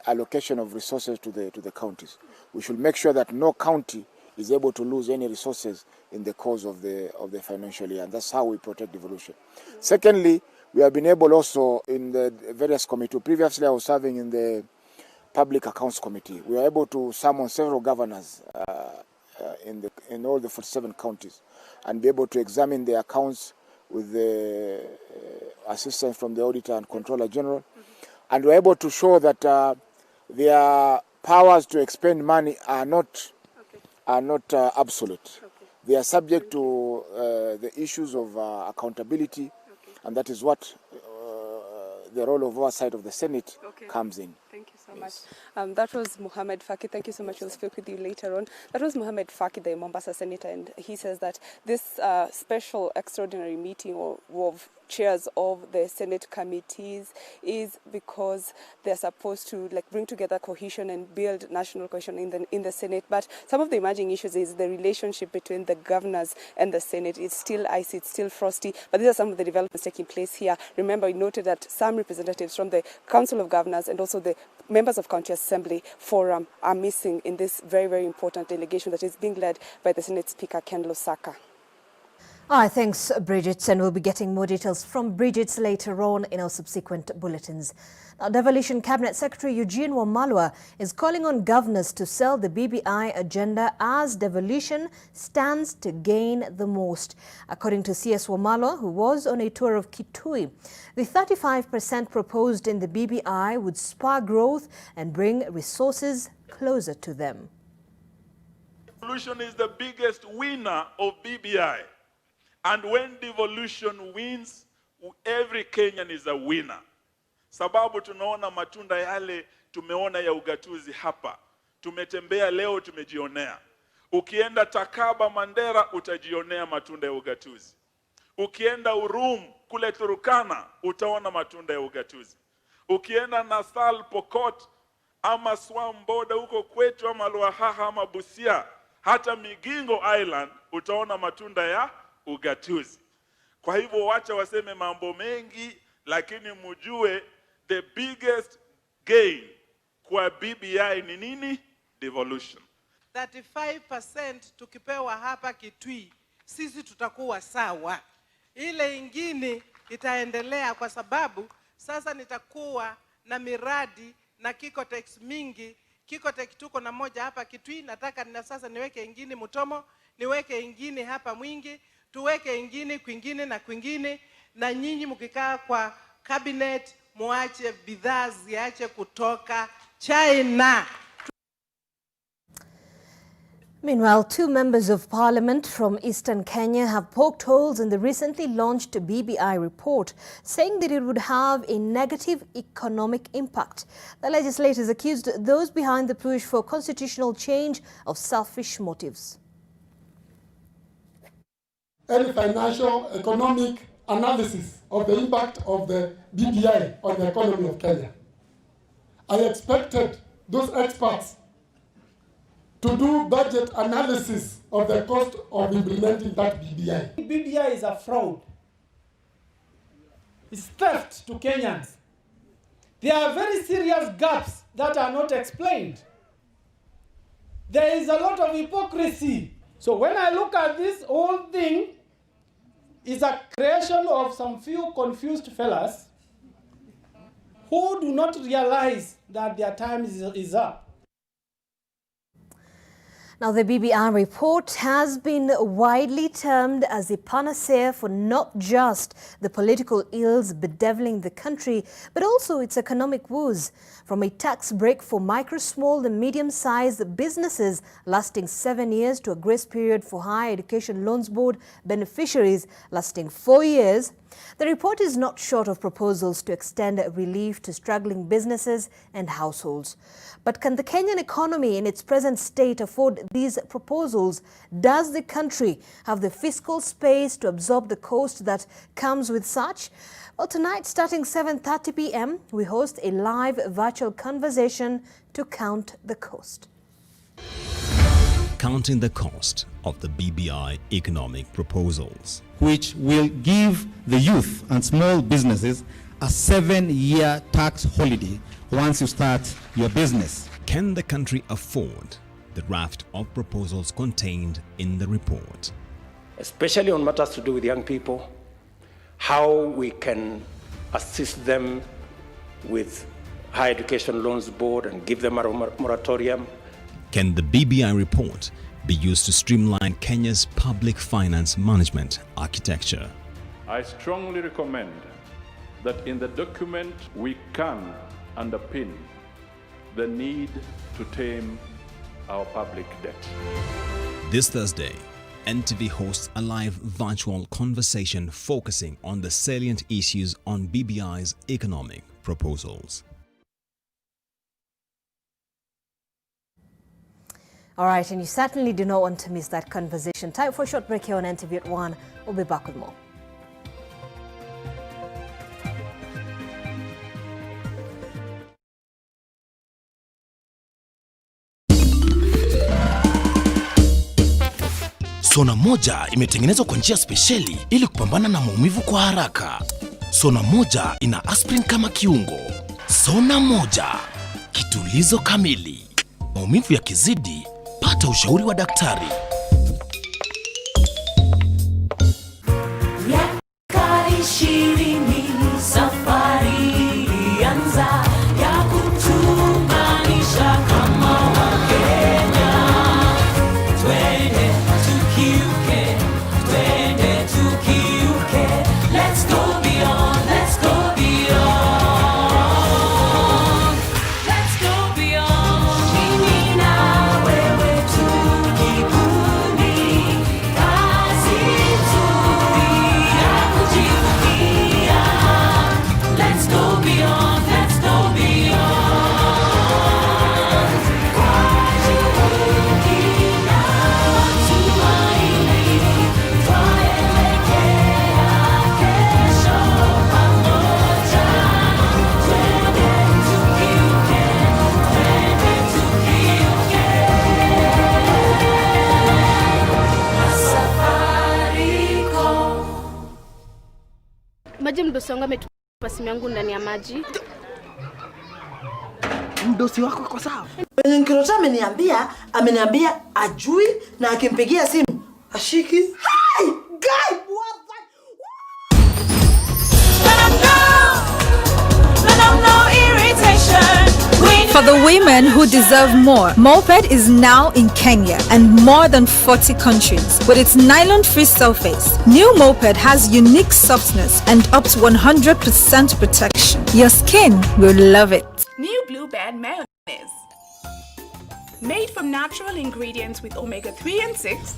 allocation of resources to the counties. We should make sure that no county is able to lose any resources in the course of the financial year, and that's how we protect devolution. Secondly, we have been able also in the various committees. Previously, I was serving in the Public Accounts Committee. We were able to summon several governors in all the 47 counties and be able to examine the accounts with the assistance from the Auditor and Controller General. And we're able to show that their powers to expend money are not absolute. They are subject to the issues of accountability, and that is what the role of oversight of the Senate comes in. Thank you so much. That was Mohamed Faki. Thank you so much. We'll speak with you later on. That was Mohamed Faki, the Mombasa senator, and he says that this special extraordinary meeting of chairs of the Senate committees is because they're supposed to bring together cohesion and build national cohesion in the Senate. But some of the emerging issues is the relationship between the governors and the Senate. It's still icy, it's still frosty, but these are some of the developments taking place here. Remember, we noted that some representatives from the Council of Governors and also the members of County Assembly Forum are missing in this very, very important delegation that is being led by the Senate Speaker Ken Lusaka. All right, thanks, Bridget, and we'll be getting more details from Bridget later on in our subsequent bulletins. Now, Devolution Cabinet Secretary Eugene Wamalwa is calling on governors to sell the BBI agenda as devolution stands to gain the most. According to CS Wamalwa, who was on a tour of Kitui, the 35% proposed in the BBI would spur growth and bring resources closer to them. Devolution is the biggest winner of BBI. And when devolution wins, every Kenyan is a winner. Sababu tunaona matunda yale tumeona ya ugatuzi hapa. Tumetembea leo tumejionea. Ukienda Takaba Mandera utajionea matunda ya ugatuzi. Ukienda Urum kule Turukana utaona matunda ya ugatuzi. Ukienda Nasal Pokot ama Swamboda huko kwetu ama Luahaha ama Busia hata Migingo Island utaona matunda ya ugatuzi. Kwa hivyo wacha waseme mambo mengi, lakini mujue the biggest gain kwa BBI ni nini? Devolution. 35% tukipewa hapa Kitui, sisi tutakuwa sawa. Ile ingine itaendelea kwa sababu sasa nitakuwa na miradi na Kikotex mingi. Kikotex tuko na moja hapa Kitui, nataka sasa niweke ingine Mutomo, niweke ingine hapa Mwingi, tuweke ingine kwingine na kwingine, na nyinyi mkikaa kwa cabinet muache bidhaa ziache kutoka China. Meanwhile, 2 members of parliament from Eastern Kenya have poked holes in the recently launched BBI report, saying that it would have a negative economic impact. The legislators accused those behind the push for constitutional change of selfish motives. Any financial, economic analysis of the impact of the BBI on the economy of Kenya. I expected those experts to do budget analysis of the cost of implementing that BBI. BBI is a fraud. It's theft to Kenyans. There are very serious gaps that are not explained. There is a lot of hypocrisy. So when I look at this whole thing, is a creation of some few confused fellas who do not realize that their time is up. Now, the BBI report has been widely termed as a panacea for not just the political ills bedeviling the country, but also its economic woes. From a tax break for micro, small and medium-sized businesses lasting 7 years to a grace period for Higher Education Loans Board beneficiaries lasting 4 years, the report is not short of proposals to extend relief to struggling businesses and households. But can the Kenyan economy in its present state afford these proposals? Does the country have the fiscal space to absorb the cost that comes with such? Well, tonight, starting 7:30 p.m., we host a live virtual conversation to count the cost. Counting the cost of the BBI economic proposals, which will give the youth and small businesses a 7-year tax holiday once you start your business. Can the country afford the raft of proposals contained in the report? Especially on matters to do with young people, how we can assist them with Higher Education Loans Board and give them a moratorium. Can the BBI report be used to streamline Kenya's public finance management architecture? I strongly recommend that in the document we can underpin the need to tame our public debt. This Thursday, NTV hosts a live virtual conversation focusing on the salient issues on BBI's economic proposals. All right, and you certainly do not want to miss that conversation. Time for a short break here on NTV at 1. We'll be back with more. Sona moja imetengenezwa kwa njia spesheli ili kupambana na maumivu kwa haraka. Sona moja ina aspirin kama kiungo. Sona moja, kitulizo kamili. Maumivu yakizidi, pata ushauri wa daktari. Safari anza ya kutuunganisha kama Wakenya. Twende tukiuke, twende tukiuke. Let's go beyond, let's go beyond. Let's go beyond. Mimi na wewe tukikundi, kazi nzuri ya kujivunia. Let's go beyond, let's go beyond. Kwa juhudi na matumaini, twaelekea kesho pamoja. Twende tukiuke, twende tukiuke. Safaricom. Maji mdosi wangu ametupa simu yangu ndani ya maji. Mdosi wako kwa sawa? Nkirota ameniambia ajui na akimpigia simu ashiki. Hey, guy, what the? For the women who deserve more, Moped is now in Kenya and more than 40 countries. With its nylon-free surface, new Moped has unique softness and up to 100% protection. Your skin will love it. New Blue Band mayonnaise. Made from natural ingredients with omega-3 and 6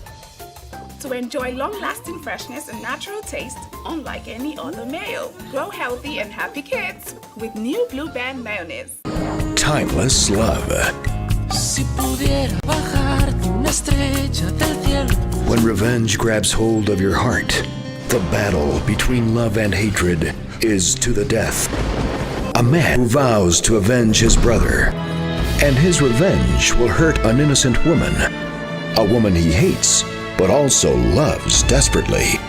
to enjoy long-lasting freshness and natural taste unlike any other mayo. Grow healthy and happy kids with New Blue Band mayonnaise. Timeless love. When revenge grabs hold of your heart, the battle between love and hatred is to the death. A man who vows to avenge his brother, and his revenge will hurt an innocent woman, a woman he hates but also loves desperately.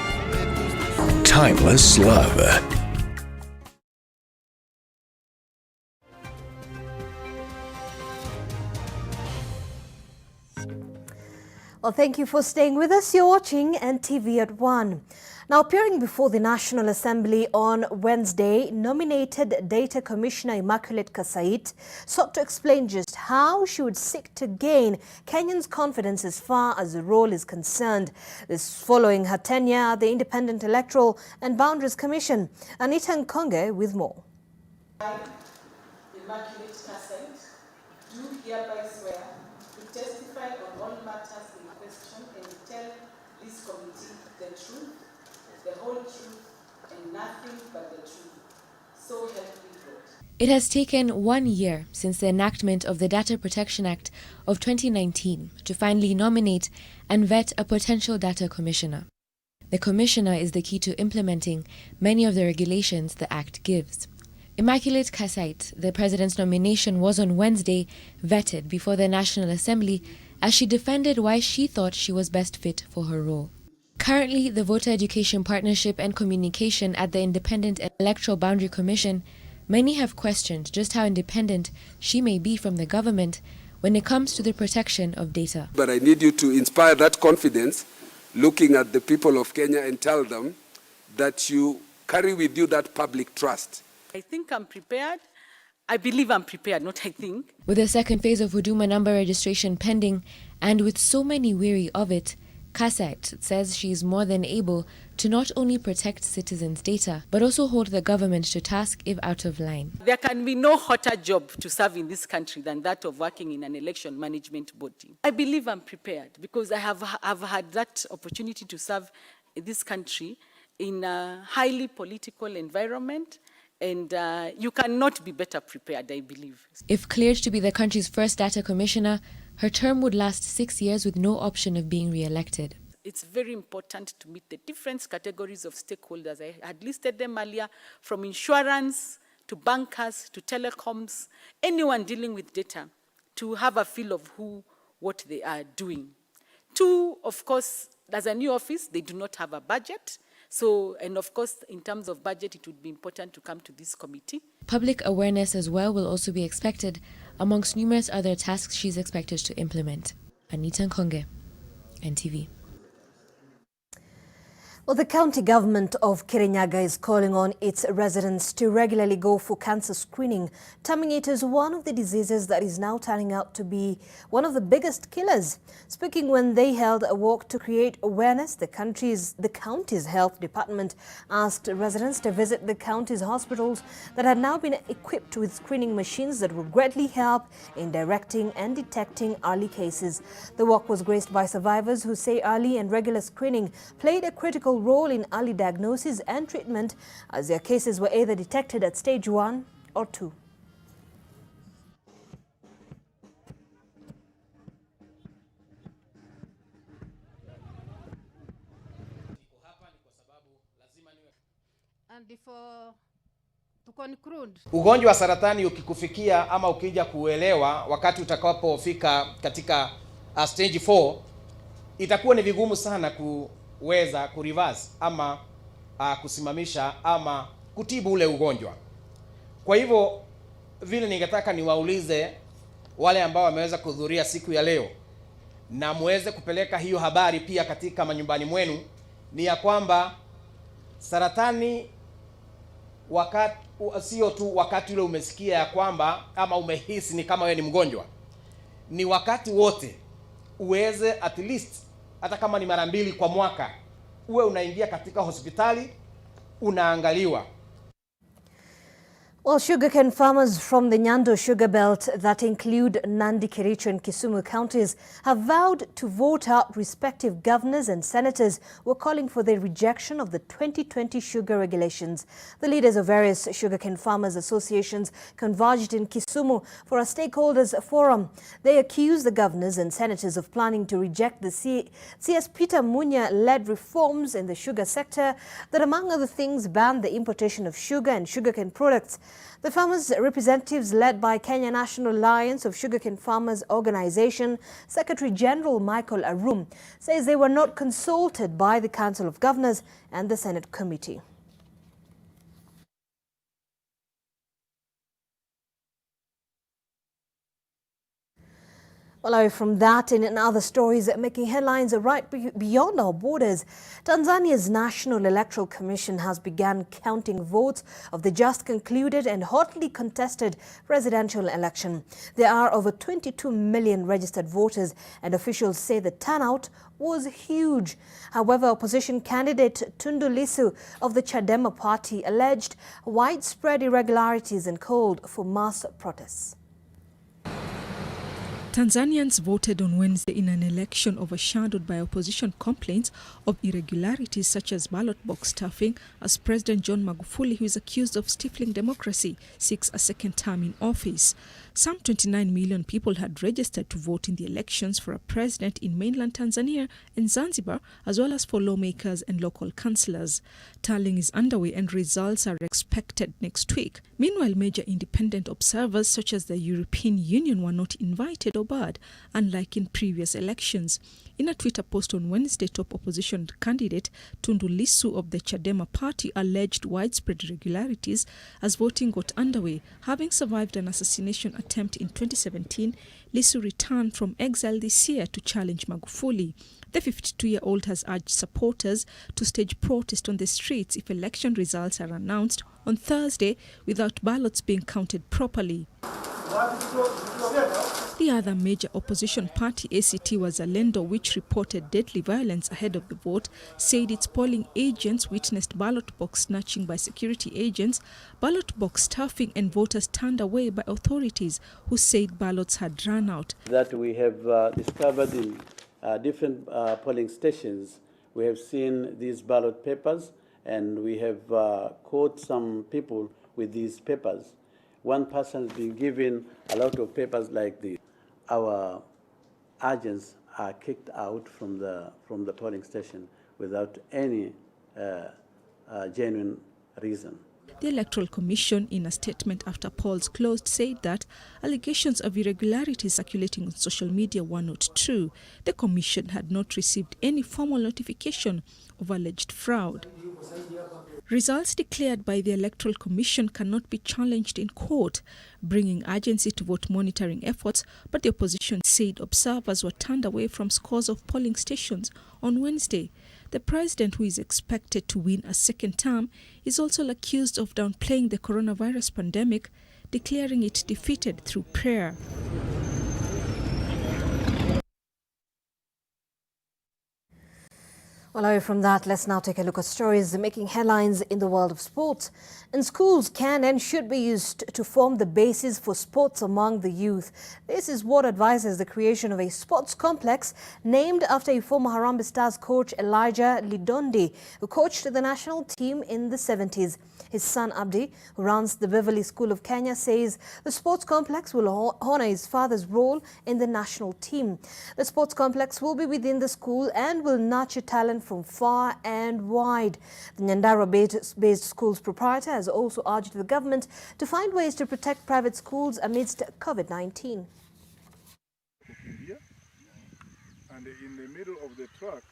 Timeless love. Well, thank you for staying with us. You're watching NTV at 1. Now, appearing before the National Assembly on Wednesday, nominated Data Commissioner Immaculate Kasait sought to explain just how she would seek to gain Kenyans' confidence as far as the role is concerned. This following her tenure at the Independent Electoral and Boundaries Commission. Anita Nkonge with more. Immaculate Kasait, do hereby swear to testify on all matters in question and tell this committee the truth, the whole truth, and nothing but the truth. So help me God. It has taken 1 year since the enactment of the Data Protection Act of 2019 to finally nominate and vet a potential data commissioner. The commissioner is the key to implementing many of the regulations the Act gives. Immaculate Kasait, the president's nomination, was on Wednesday vetted before the National Assembly as she defended why she thought she was best fit for her role. Currently, the Voter Education Partnership and Communication at the Independent Electoral Boundary Commission, many have questioned just how independent she may be from the government when it comes to the protection of data. But I need you to inspire that confidence, looking at the people of Kenya, and tell them that you carry with you that public trust. I think I'm prepared. I believe I'm prepared, not I think. With the second phase of Huduma number registration pending, and with so many weary of it, Kasset says she is more than able to not only protect citizens' data, but also hold the government to task if out of line. There can be no hotter job to serve in this country than that of working in an election management body. I believe I'm prepared because I have had that opportunity to serve in this country in a highly political environment, and you cannot be better prepared, I believe. If cleared to be the country's first data commissioner, her term would last 6 years with no option of being re-elected. It's very important to meet the different categories of stakeholders. I had listed them earlier, from insurance to bankers to telecoms, anyone dealing with data, to have a feel of what they are doing. Two, of course, as a new office, they do not have a budget. So, and of course, in terms of budget, it would be important to come to this committee. Public awareness as well will also be expected, amongst numerous other tasks she's expected to implement. Anita Nkonge, NTV. Well, the county government of Kirinyaga is calling on its residents to regularly go for cancer screening, terming it as one of the diseases that is now turning out to be one of the biggest killers. Speaking when they held a walk to create awareness, the county's health department asked residents to visit the county's hospitals that had now been equipped with screening machines that would greatly help in directing and detecting early cases. The walk was graced by survivors who say early and regular screening played a critical role in early diagnosis and treatment, as their cases were either detected at stage 1 or 2. Ugonjwa wa saratani ukikufikia ama ukija kuelewa wakati utakapofika katika stage 4, itakuwa ni vigumu sana kuweza kureverse ama kusimamisha ama kutibu ule ugonjwa. Kwa hivyo vile ningetaka niwaulize wale ambao wameweza kuhudhuria siku ya leo na muweze kupeleka hiyo habari pia katika manyumbani mwenu, ni ya kwamba saratani wakati sio tu wakati ule umesikia ya kwamba ama umehisi ni kama wewe ni mgonjwa, ni wakati wote uweze at least hata kama ni mara 2 kwa mwaka uwe unaingia katika hospitali unaangaliwa. Well, sugarcane farmers from the Nyando sugar belt that include Nandi, Kericho and Kisumu counties have vowed to vote out respective governors and senators who are calling for the rejection of the 2020 sugar regulations. The leaders of various sugarcane farmers associations converged in Kisumu for a stakeholders forum. They accused the governors and senators of planning to reject the CS Peter Munya-led reforms in the sugar sector that, among other things, ban the importation of sugar and sugarcane products. The farmers' representatives, led by Kenya National Alliance of Sugarcane Farmers Organization, Secretary General Michael Arum, says they were not consulted by the Council of Governors and the Senate Committee. Well, away from that, and in other stories making headlines right beyond our borders, Tanzania's National Electoral Commission has begun counting votes of the just concluded and hotly contested presidential election. There are over 22 million registered voters, and officials say the turnout was huge. However, opposition candidate Tundu Lissu of the Chadema party alleged widespread irregularities and called for mass protests. Tanzanians voted on Wednesday in an election overshadowed by opposition complaints of irregularities such as ballot box stuffing, as President John Magufuli, who is accused of stifling democracy, seeks a second term in office. Some 29 million people had registered to vote in the elections for a president in mainland Tanzania and Zanzibar, as well as for lawmakers and local councillors. Tallying is underway and results are expected next week. Meanwhile, major independent observers such as the European Union were not invited or barred, unlike in previous elections. In a Twitter post on Wednesday, top opposition candidate Tundu Lissu of the Chadema party alleged widespread irregularities as voting got underway. Having survived an assassination attempt in 2017, Lissu returned from exile this year to challenge Magufuli. The 52-year-old has urged supporters to stage protest on the streets if election results are announced on Thursday without ballots being counted properly. The other major opposition party, ACT Wazalendo, which reported deadly violence ahead of the vote, said its polling agents witnessed ballot box snatching by security agents, ballot box stuffing, and voters turned away by authorities who said ballots had run out. That we have discovered in different polling stations, we have seen these ballot papers, and we have caught some people with these papers. One person has been given a lot of papers like this. Our agents are kicked out from the polling station without any genuine reason. The Electoral Commission, in a statement after polls closed, said that allegations of irregularities circulating on social media were not true. The Commission had not received any formal notification of alleged fraud. Results declared by the Electoral Commission cannot be challenged in court, bringing urgency to vote monitoring efforts, but the opposition said observers were turned away from scores of polling stations on Wednesday. The president, who is expected to win a second term, is also accused of downplaying the coronavirus pandemic, declaring it defeated through prayer. Well, away from that, let's now take a look at stories making headlines in the world of sports. And schools can and should be used to form the basis for sports among the youth. This is what advises the creation of a sports complex named after a former Harambee Stars coach, Elijah Lidondi, who coached the national team in the 70s. His son Abdi, who runs the Beverly School of Kenya, says the sports complex will honor his father's role in the national team. The sports complex will be within the school and will nurture talent from far and wide. The Nyandarua-based school's proprietor has also urged the government to find ways to protect private schools amidst COVID-19. And in the middle of the track,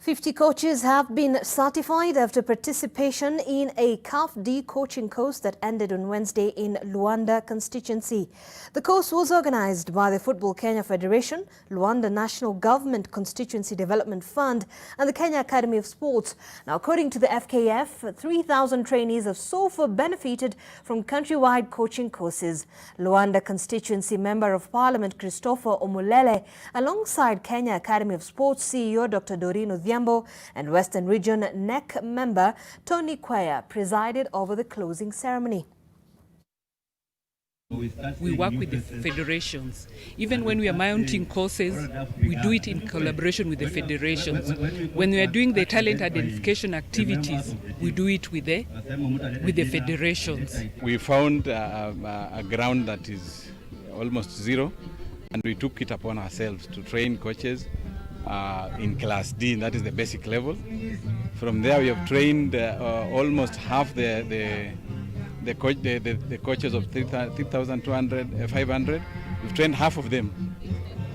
.50 coaches have been certified after participation in a CAF D coaching course that ended on Wednesday in Luanda constituency. The course was organized by the Football Kenya Federation, Luanda National Government Constituency Development Fund, and the Kenya Academy of Sports. Now, according to the FKF, 3,000 trainees have so far benefited from countrywide coaching courses. Luanda constituency Member of Parliament Christopher Omulele, alongside Kenya Academy of Sports CEO Dr. Doreen and Western Region NEC member Tony Kwaya presided over the closing ceremony. We work with the federations. Even when we are mounting courses, we do it in collaboration with the federations. When we are doing the talent identification activities, we do it with the federations. We found a ground that is almost zero, and we took it upon ourselves to train coaches in Class D, that is the basic level. From there, we have trained almost half the coaches of 3,200, 500. We've trained half of them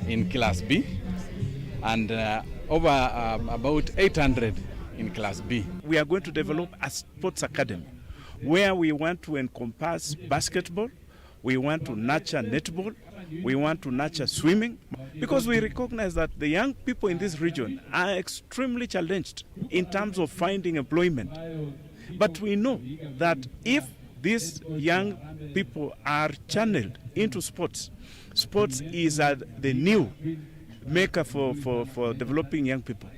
in Class B, and over about 800 in Class B. We are going to develop a sports academy where we want to encompass basketball, we want to nurture netball, we want to nurture swimming, because we recognize that the young people in this region are extremely challenged in terms of finding employment. But we know that if these young people are channeled into sports, sports is the new maker for developing young people.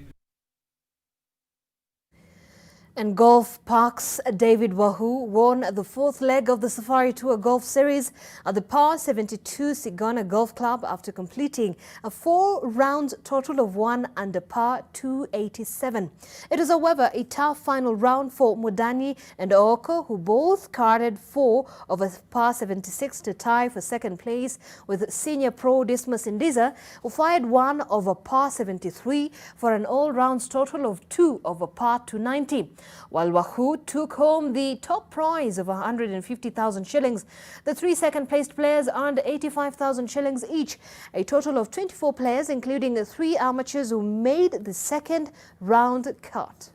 And Golf Park's David Wahu won the fourth leg of the Safari Tour Golf Series at the Par 72 Sigona Golf Club after completing a 4-round total of 1 under par 287. It is, however, a tough final round for Mudani and Ooko, who both carded 4 over Par 76 to tie for second place with senior pro Dismas Indiza, who fired 1 over Par 73 for an all-rounds total of 2 over Par 290. While Wahu took home the top prize of 150,000 shillings, the 3 second-placed players earned 85,000 shillings each, a total of 24 players, including 3 amateurs who made the second round cut.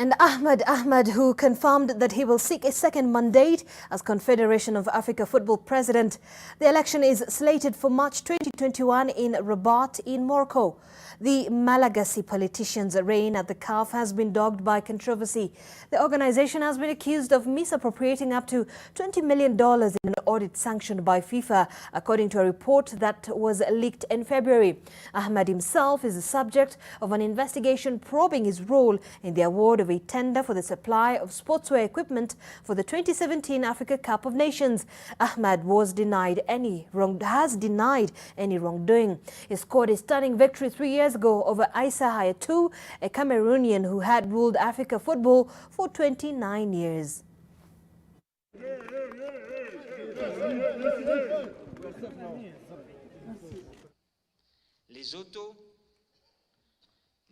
And Ahmad, who confirmed that he will seek a second mandate as Confederation of Africa Football President. The election is slated for March 2021 in Rabat in Morocco. The Malagasy politician's reign at the CAF has been dogged by controversy. The organization has been accused of misappropriating up to $20 million in an audit sanctioned by FIFA, according to a report that was leaked in February. Ahmad himself is the subject of an investigation probing his role in the award of a tender for the supply of sportswear equipment for the 2017 Africa Cup of Nations. Ahmad has denied any wrongdoing. He scored a stunning victory 3 years ago over Issa Hayatou, a Cameroonian who had ruled Africa football for 29 years. Lesotho,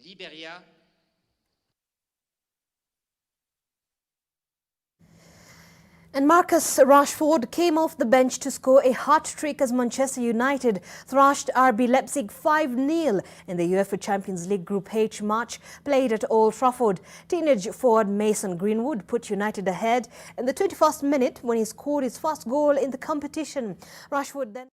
Liberia. And Marcus Rashford came off the bench to score a hat-trick as Manchester United thrashed RB Leipzig 5-0 in the UEFA Champions League Group H match played at Old Trafford. Teenage forward Mason Greenwood put United ahead in the 21st minute when he scored his first goal in the competition. Rashford then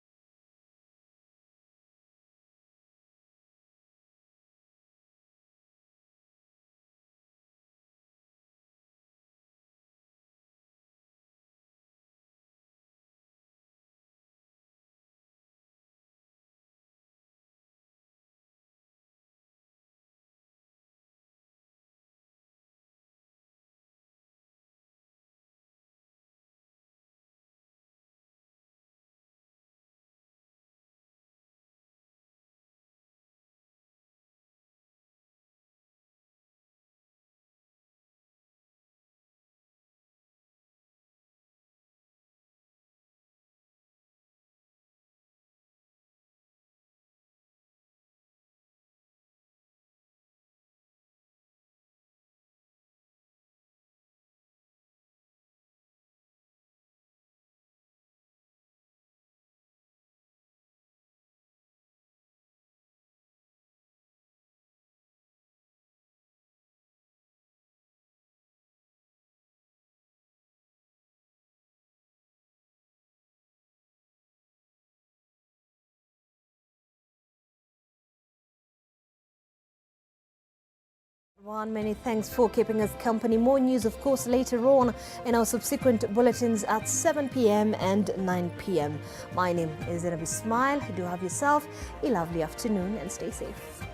many thanks for keeping us company. More news, of course, later on in our subsequent bulletins at 7 p.m. and 9 p.m. My name is NTV Smile. Do have yourself a lovely afternoon and stay safe.